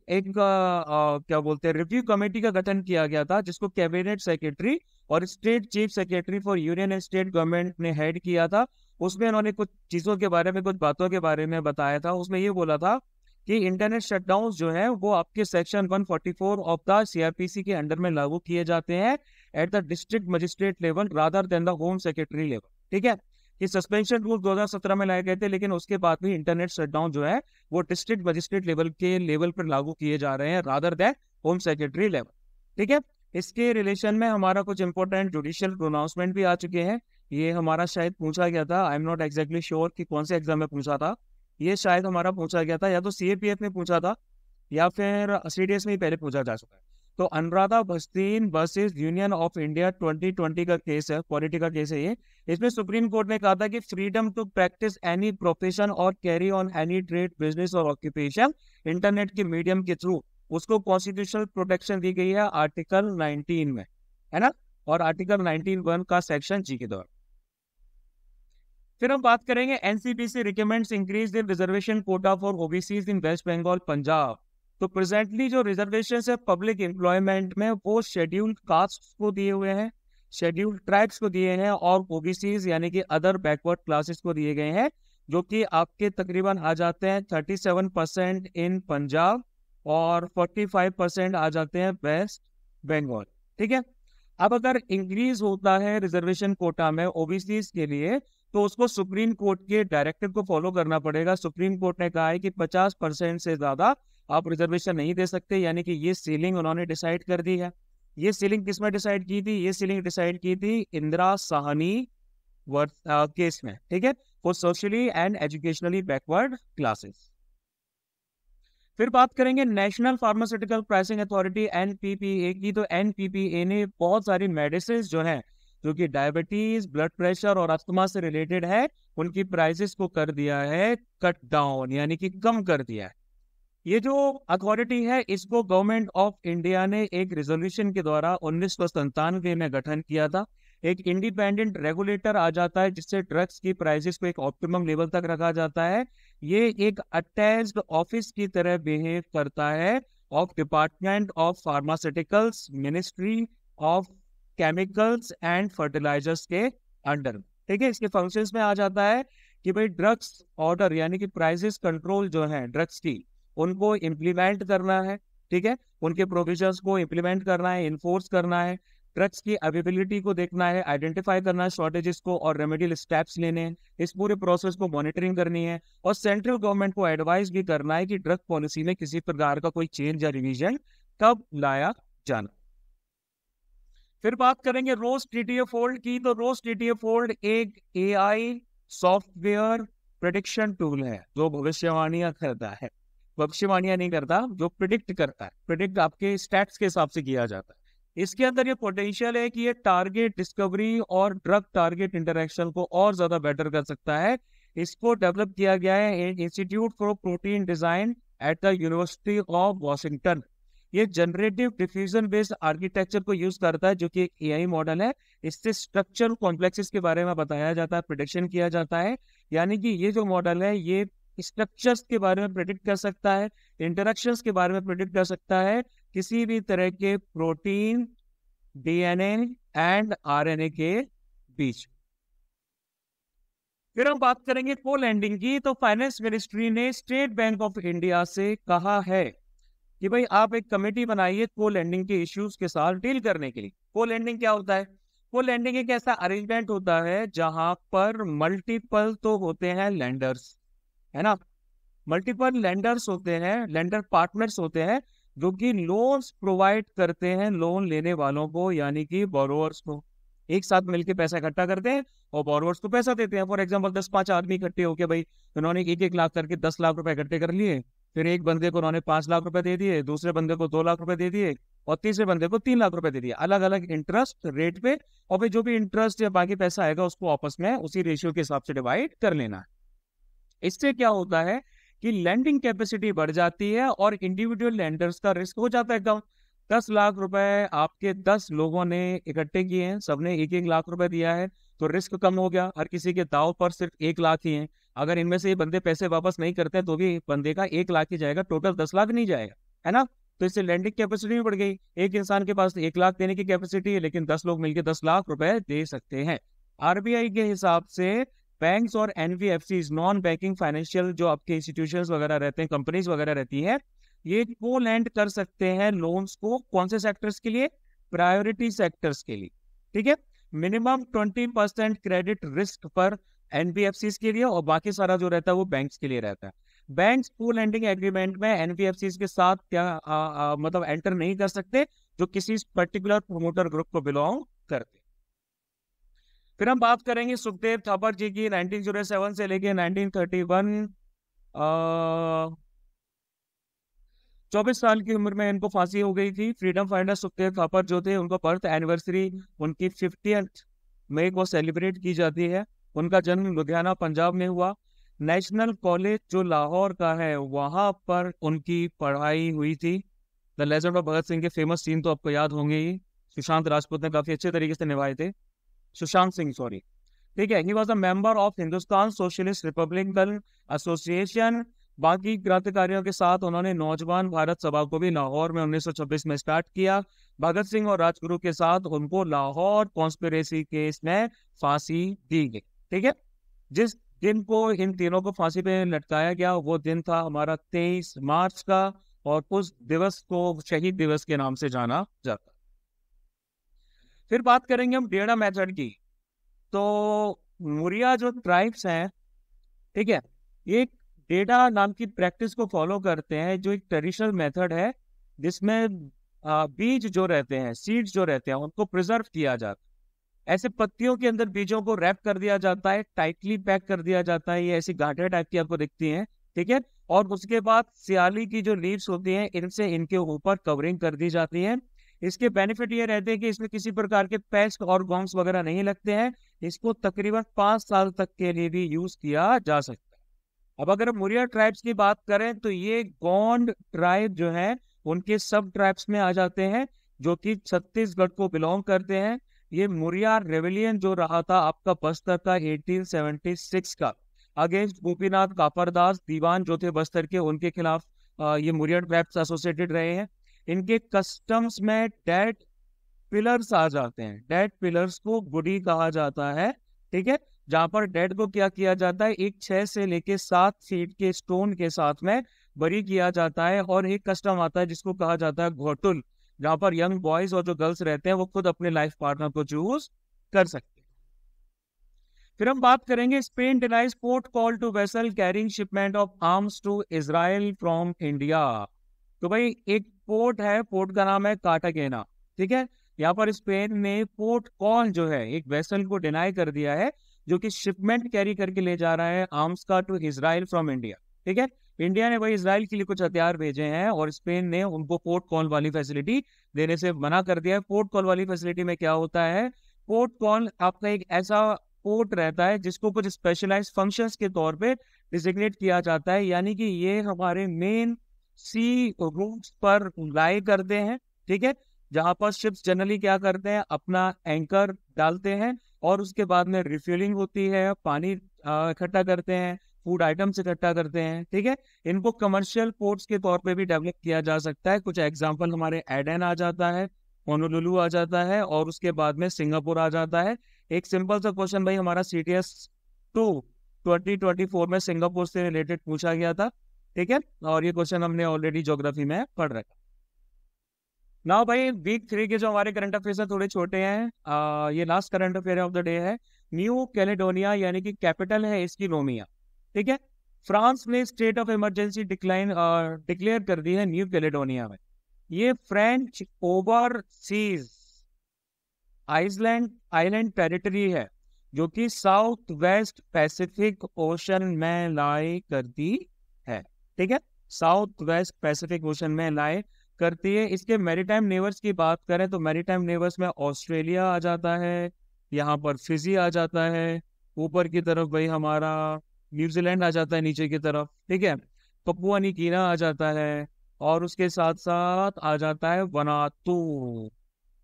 एक क्या बोलते हैं रिव्यू कमेटी का गठन किया गया था जिसको कैबिनेट सेक्रेटरी और state chief secretary for union and state government ने हेड किया था। उसमें उन्होंने कुछ चीजों के बारे में, कुछ बातों के बारे में बताया था। उसमें ये बोला था कि इंटरनेट शटडाउन जो है वो आपके सेक्शन 144 ऑफ द CRPC के अंडर में लागू किए जाते हैं at the district magistrate level rather than the home secretary level, ठीक है। ये सस्पेंशन रूल 2017 में लाए गए थे, लेकिन उसके बाद भी इंटरनेट शटडाउन जो है वो डिस्ट्रिक्ट मजिस्ट्रेट लेवल के लेवल पर लागू किए जा रहे हैं rather than home secretary level, ठीक है। इसके रिलेशन में हमारा कुछ इंपॉर्टेंट जुडिशियल प्रोनाउंसमेंट भी आ चुके हैं। ये हमारा शायद पूछा गया था, I am not exactly sure कि कौन से एग्जाम में पूछा था, ये शायद हमारा पूछा गया था, या तो CAPF में पूछा था या फिर CDS में ही पहले पूछा जा चुका है। तो Anuradha Bhasin versus union of India 2020 का केस है, पॉलिटी का केस है ये। इसमें सुप्रीम कोर्ट ने कहा था कि freedom to practise any profession और carry on any trade business और ऑक्यूपेशन इंटरनेट के मीडियम के थ्रू उसको कॉन्स्टिट्यूशनल प्रोटेक्शन दी गई है आर्टिकल 19 में, है ना, और आर्टिकल 19(1) का सेक्शन G के द्वारा। फिर हम बात करेंगे NCPC recommends increase the reservation quota for OBCs in West Bengal Punjab. तो प्रेजेंटली जो रिजर्वेशन है पब्लिक एम्प्लॉयमेंट में वो शेड्यूल्ड कास्ट को दिए हुए हैं, शेड्यूल्ड ट्राइब्स को दिए हैं और ओबीसीज यानी कि अदर बैकवर्ड क्लासेस को दिए गए हैं, जो कि आपके तकरीबन आ जाते हैं 37% इन पंजाब और 45% आ जाते हैं वेस्ट बंगाल। ठीक है, अब अगर इंक्रीज होता है रिजर्वेशन कोटा में ओबीसीज के लिए तो उसको सुप्रीम कोर्ट के डायरेक्टिव को फॉलो करना पड़ेगा। सुप्रीम कोर्ट ने कहा है कि 50% से ज्यादा आप रिजर्वेशन नहीं दे सकते, यानी कि ये सीलिंग उन्होंने डिसाइड कर दी है। ये सीलिंग किसमें डिसाइड की थी? ये सीलिंग डिसाइड की थी इंदिरा साहनी केस में। ठीक है, for socially and educationally backward classes. फिर बात करेंगे national pharmaceutical pricing authority NPPA की। तो एनपीपीए ने बहुत सारी मेडिसिन जो है जो कि डायबिटीज, ब्लड प्रेशर और अस्थमा से रिलेटेड है, उनकी प्राइसेस को कर दिया है कट डाउन, यानी कि कम कर दिया है। ये जो अथॉरिटी है इसको गवर्नमेंट ऑफ इंडिया ने एक रेजोल्यूशन के द्वारा 1997 में गठन किया था। एक इंडिपेंडेंट रेगुलेटर आ जाता है जिससे ड्रग्स की प्राइसेस को एक ऑप्टिमम लेवल तक रखा जाता है। ये एक अटैच्ड ऑफिस की तरह बिहेव करता है of department of pharmaceuticals, ministry of chemicals and fertilisers के अंडर। ठीक है, इसके फंक्शंस में आ जाता है कि भाई ड्रग्स ऑर्डर यानी कि प्राइसेस कंट्रोल जो है ड्रग्स की उनको इम्प्लीमेंट करना है। ठीक है, उनके प्रोविजंस को इम्प्लीमेंट करना है, इन्फोर्स करना है, ड्रग्स की अवेलेबिलिटी को देखना है, आइडेंटिफाई करना है शॉर्टेजेस को और रेमेडियल स्टेप्स लेने हैं, इस पूरे प्रोसेस को मॉनिटरिंग करनी है और सेंट्रल गवर्नमेंट को एडवाइस भी करना है कि ड्रग पॉलिसी में किसी प्रकार का कोई चेंज या रिवीजन कब लाया जाना। फिर बात करेंगे रोज टीटीए फोल्ड की। तो रोज टीटीए फोल्ड एक एआई सॉफ्टवेयर प्रेडिक्शन टूल है जो भविष्यवाणियां करता है, भविष्यवाणियां नहीं करता, जो प्रिडिक्ट करता है। प्रिडिक्ट आपके स्टैट्स के हिसाब से किया जाता है। इसके अंदर ये पोटेंशियल है कि ये टारगेट डिस्कवरी और ड्रग टारगेट इंटरेक्शन को और ज्यादा बेटर कर सकता है। इसको डेवलप किया गया है institute for protein design at the university of Washington. ये जनरेटिव डिफ्यूजन बेस्ड आर्किटेक्चर को यूज करता है जो कि एक एआई मॉडल है। इससे स्ट्रक्चर कॉम्प्लेक्सेस के बारे में बताया जाता है, प्रिडिक्शन किया जाता है, यानी कि ये जो मॉडल है ये स्ट्रक्चर्स के बारे में प्रेडिक्ट कर सकता है, इंटरेक्शंस के बारे में प्रेडिक्ट कर सकता है, किसी भी तरह के प्रोटीन, डीएनए एंड आरएनए के बीच। फिर हम बात करेंगे को लैंडिंग की। तो फाइनेंस मिनिस्ट्री ने स्टेट बैंक ऑफ इंडिया से कहा है कि भाई आप एक कमेटी बनाइए को लैंडिंग के इश्यूज के साथ डील करने के लिए। को लैंडिंग क्या होता है? को लैंडिंग एक ऐसा अरेंजमेंट होता है जहां पर मल्टीपल तो होते हैं लैंडर्स, है ना, मल्टीपल लेंडर्स होते हैं, लेंडर पार्टनर्स होते हैं जो कि लोन्स प्रोवाइड करते हैं लोन लेने वालों को, यानी कि बोरोवर्स को। एक साथ मिलकर पैसा इकट्ठा करते हैं और बोरोवर्स को पैसा देते हैं। फॉर एग्जांपल 10-5 आदमी इकट्ठे होके भाई उन्होंने 1-1 लाख करके 10 लाख रुपए इकट्ठे कर लिए, फिर एक बंदे को उन्होंने 5 लाख रुपए दे दिए, दूसरे बंदे को 2 लाख रुपए दे दिए और तीसरे बंदे को 3 लाख रुपए दे दिए, अलग अलग इंटरेस्ट रेट पे। और फिर जो भी इंटरेस्ट या बाकी पैसा आएगा उसको आपस में उसी रेशियो के हिसाब से डिवाइड कर लेना है। इससे क्या होता है कि लैंडिंग कैपेसिटी बढ़ जाती है और इंडिविजुअल लैंडर्स का रिस्क हो जाता है कम। 10 लाख रुपए आपके 10 लोगों ने इकट्ठे किए हैं, सबने 1-1 लाख रुपए दिया है, तो रिस्क कम हो गया। हर किसी के दाव पर सिर्फ 1 लाख ही है। अगर इनमें से ये बंदे पैसे वापस नहीं करते तो भी बंदे का 1 लाख ही जाएगा, टोटल 10 लाख नहीं जाएगा, है ना। तो इससे लैंडिंग कैपेसिटी भी बढ़ गई। एक इंसान के पास 1 लाख देने की कैपेसिटी है लेकिन 10 लोग मिलकर 10 लाख रुपए दे सकते हैं। आरबीआई के हिसाब से बैंक्स और एनबीएफसीज, नॉन बैंकिंग फाइनेंशियल जो आपके इंस्टीट्यूशंस वगैरह रहते हैं, कंपनीज वगैरह रहती हैं, ये को लैंड कर सकते हैं लोन्स को। कौन से सेक्टर्स के लिए? प्रायोरिटी सेक्टर्स के लिए। ठीक है, मिनिमम 20% क्रेडिट रिस्क पर एनबीएफसीज के लिए और बाकी सारा जो रहता है वो बैंक्स के लिए रहता है। बैंक्स को लैंडिंग एग्रीमेंट में एनबीएफसीज के साथ क्या मतलब एंटर नहीं कर सकते जो किसी पर्टिकुलर प्रोमोटर ग्रुप को बिलोंग करते। फिर हम बात करेंगे सुखदेव थापर जी की। 1907 से लेके 1931 24 साल की उम्र में इनको फांसी हो गई थी। फ्रीडम फाइटर सुखदेव थापर जो थे उनको बर्थ एनिवर्सरी उनकी 50th मई को सेलिब्रेट की जाती है। उनका जन्म लुधियाना पंजाब में हुआ। नेशनल कॉलेज जो लाहौर का है वहां पर उनकी पढ़ाई हुई थी। The legend of Bhagat Singh के फेमस सीन तो आपको याद होंगे ही, सुशांत राजपूत ने काफी अच्छे तरीके से निभाए थे, सुशांत सिंह सॉरी। ठीक है, he was a member of Hindustan socialist Republican association, बाकी क्रांतिकारियों के साथ उन्होंने नौजवान भारत सभा को भी लाहौर में 1926 में स्टार्ट किया। भगत सिंह और राजगुरु के साथ उनको लाहौर कॉन्स्पिरेसी केस में फांसी दी गई। ठीक है, जिस दिन को इन तीनों को फांसी पे लटकाया गया वो दिन था हमारा 23 मार्च का, और उस दिवस को शहीद दिवस के नाम से जाना जाता। फिर बात करेंगे हम डेढ़ा मेथड की। तो मुरिया जो ट्राइब्स हैं, ठीक है, ये डेटा नाम की प्रैक्टिस को फॉलो करते हैं, जो एक ट्रेडिशनल मेथड है जिसमें बीज जो रहते हैं, सीड्स जो रहते हैं, उनको प्रिजर्व किया जाता है। ऐसे पत्तियों के अंदर बीजों को रैप कर दिया जाता है, टाइटली पैक कर दिया जाता है, ये ऐसी गांठें टाइप की आपको दिखती हैं। ठीक है, और उसके बाद सियाली की जो लीव्स होती हैं, इनसे इनके ऊपर कवरिंग कर दी जाती है। इसके बेनिफिट ये रहते हैं कि इसमें किसी प्रकार के पेस्ट और गॉन्ग्स वगैरह नहीं लगते हैं। इसको तकरीबन 5 साल तक के लिए भी यूज किया जा सकता है। अब अगर हम मुरिया ट्राइब्स की बात करें तो ये गोंड ट्राइब जो है उनके सब ट्राइब्स में आ जाते हैं, जो कि छत्तीसगढ़ को बिलोंग करते हैं। ये मुरिया रेविलियन जो रहा था आपका बस्तर का 1876 का, अगेंस्ट गोपीनाथ कापरदास दीवान जो थे बस्तर के, उनके खिलाफ ये मुरिया ट्राइब्स एसोसिएटेड रहे हैं। इनके कस्टम्स में डेड पिलर्स आ जाते हैं। डेड पिलर्स को गुडी कहा जाता है। ठीक है, जहां पर डेड को क्या किया जाता है, एक 6 से लेके 7 फीट के स्टोन के साथ में बरी किया जाता है। और एक कस्टम आता है जिसको कहा जाता है घोटुल, जहां पर यंग बॉयज और जो गर्ल्स रहते हैं वो खुद अपने लाइफ पार्टनर को चूज कर सकते हैं। फिर हम बात करेंगे Spain denies port call to vessel carrying shipment of arms to Israel from India. तो भाई एक पोर्ट है, पोर्ट का नाम है कार्टागेना। ठीक है, यहाँ पर स्पेन ने पोर्ट कॉल जो है एक वेसल को डिनाई कर दिया है, जो कि शिपमेंट कैरी करके ले जा रहा है आर्म्स का टू इजराइल फ्रॉम इंडिया। ठीक है, इंडिया ने भाई इजराइल के लिए कुछ हथियार भेजे हैं और स्पेन ने उनको पोर्ट कॉल वाली फैसिलिटी देने से मना कर दिया है। पोर्ट कॉल वाली फैसिलिटी में क्या होता है, पोर्ट कॉल आपका एक ऐसा पोर्ट रहता है जिसको कुछ स्पेशलाइज्ड फंक्शंस के तौर पे डिजिग्नेट किया जाता है, यानी कि ये हमारे मेन सी रूट्स पर लाई करते हैं। ठीक है, जहां पर शिप्स जनरली क्या करते हैं, अपना एंकर डालते हैं और उसके बाद में रिफ्यूलिंग होती है, पानी इकट्ठा करते हैं, फूड आइटम्स इकट्ठा करते हैं। ठीक है, इनको कमर्शियल पोर्ट्स के तौर पे भी डेवलप किया जा सकता है। कुछ एग्जांपल हमारे एडन आ जाता है, होनोलुलु आ जाता है, और उसके बाद में सिंगापुर आ जाता है। एक सिंपल सा क्वेश्चन भाई हमारा CTS 2 2024 में सिंगापुर से रिलेटेड पूछा गया था। ठीक है, और ये क्वेश्चन हमने ऑलरेडी ज्योग्राफी में पढ़ रखा। नाउ भाई वीक 3 के जो हमारे करंट अफेयर्स है थोड़े छोटे हैं। ये last current affair of the day है। न्यू कैलेडोनिया यानी कि कैपिटल है इसकी नोमिया। ठीक है, फ्रांस ने स्टेट ऑफ इमरजेंसी डिक्लेयर कर दी है न्यू कैलेडोनिया में। ये फ्रेंच ओवरसीज आइलैंड टेरिटरी है, जो कि साउथ वेस्ट पैसिफिक ओशन में लाई करती है। ठीक है, साउथ वेस्ट पैसिफिक ओशन में लाई करती है। इसके मैरीटाइम नेवर्स की बात करें तो मैरीटाइम नेवर्स में ऑस्ट्रेलिया आ जाता है, यहाँ पर फिजी आ जाता है, ऊपर की तरफ भाई हमारा न्यूजीलैंड आ जाता है नीचे की तरफ। ठीक है, पपुआ न्यू गिनी आ जाता है, और उसके साथ साथ आ जाता है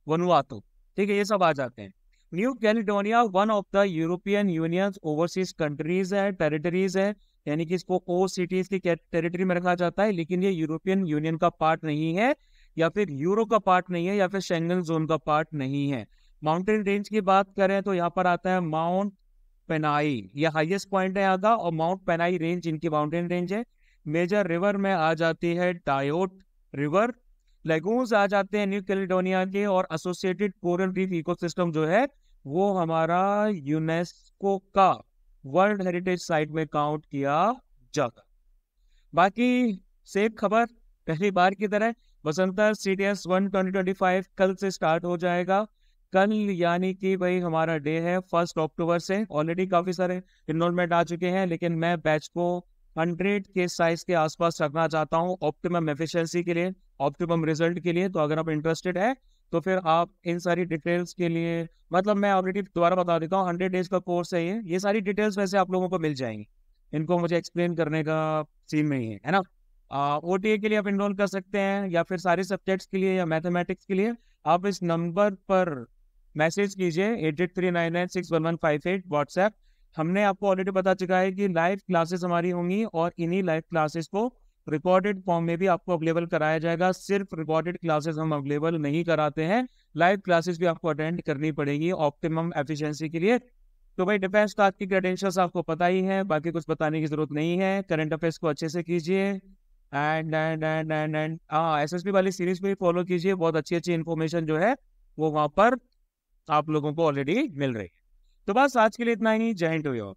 वनुआतु। ठीक है, ये सब आ जाते हैं। New Caledonia one of the European union overseas countries है, टेरिटरीज है, यानी कि इसको OCTs की टेरिटरी में रखा जाता है, लेकिन ये यूरोपियन यूनियन का पार्ट नहीं है, या फिर यूरो का पार्ट नहीं है, या फिर शेंगन जोन का पार्ट नहीं है। माउंटेन रेंज की बात करें तो यहाँ पर आता है माउंट पेनाई, ये हाईएस्ट पॉइंट है यहाँ का, और माउंट पेनाई रेंज इनकी माउंटेन रेंज है। मेजर रिवर में आ जाती है डायोट रिवर। लेगून्स आ जाते हैं न्यू कैलिडोनिया के, और एसोसिएटेड कोरल रीफ इकोसिस्टम जो है वो हमारा यूनेस्को का वर्ल्ड हेरिटेज साइट में काउंट किया जाता। बाकी सेफ खबर पहली बार की तरह बसंतर CTS 1 2025 कल से स्टार्ट हो जाएगा। कल यानी कि भाई हमारा डे है 1 अक्टूबर से। ऑलरेडी काफी सारे इनरोलमेंट आ चुके हैं, लेकिन मैं बैच को 100 के साइज के आसपास रखना चाहता हूँ ऑप्टिमम एफिशिएंसी के लिए, ऑप्टिमम रिजल्ट के लिए। तो अगर आप इंटरेस्टेड है तो फिर आप इन सारी डिटेल्स के लिए, मतलब मैं ऑलरेडी दोबारा बता देता हूँ, 100 डेज का कोर्स है ये सारी डिटेल्स वैसे आप लोगों को मिल जाएंगी, इनको मुझे एक्सप्लेन करने का सीन नहीं है ना। OTA के लिए आप इनरोल कर सकते हैं, या फिर सारे सब्जेक्ट्स के लिए या मैथमेटिक्स के लिए आप इस नंबर पर मैसेज कीजिए 8839961158 व्हाट्सएप। हमने आपको ऑलरेडी बता चुका है कि लाइव क्लासेस हमारी होंगी और इन्हीं लाइव क्लासेस को रिकॉर्डेड फॉर्म में भी आपको अवेलेबल कराया जाएगा। सिर्फ रिकॉर्डेड क्लासेस हम अवेलेबल नहीं कराते हैं, लाइव क्लासेस भी आपको अटेंड करनी पड़ेगी ऑप्टिमम एफिशिएंसी के लिए। तो भाई डिफेंस का की क्रेडेंशियल्स आपको पता ही है, बाकी कुछ बताने की जरूरत नहीं है। करंट अफेयर्स को अच्छे से कीजिए एंड एसएसबी वाली सीरीज भी फॉलो कीजिए। बहुत अच्छी अच्छी इन्फॉर्मेशन जो है वो वहां पर आप लोगों को ऑलरेडी मिल रही है। तो बस आज के लिए इतना ही। जय हिंद टू यू।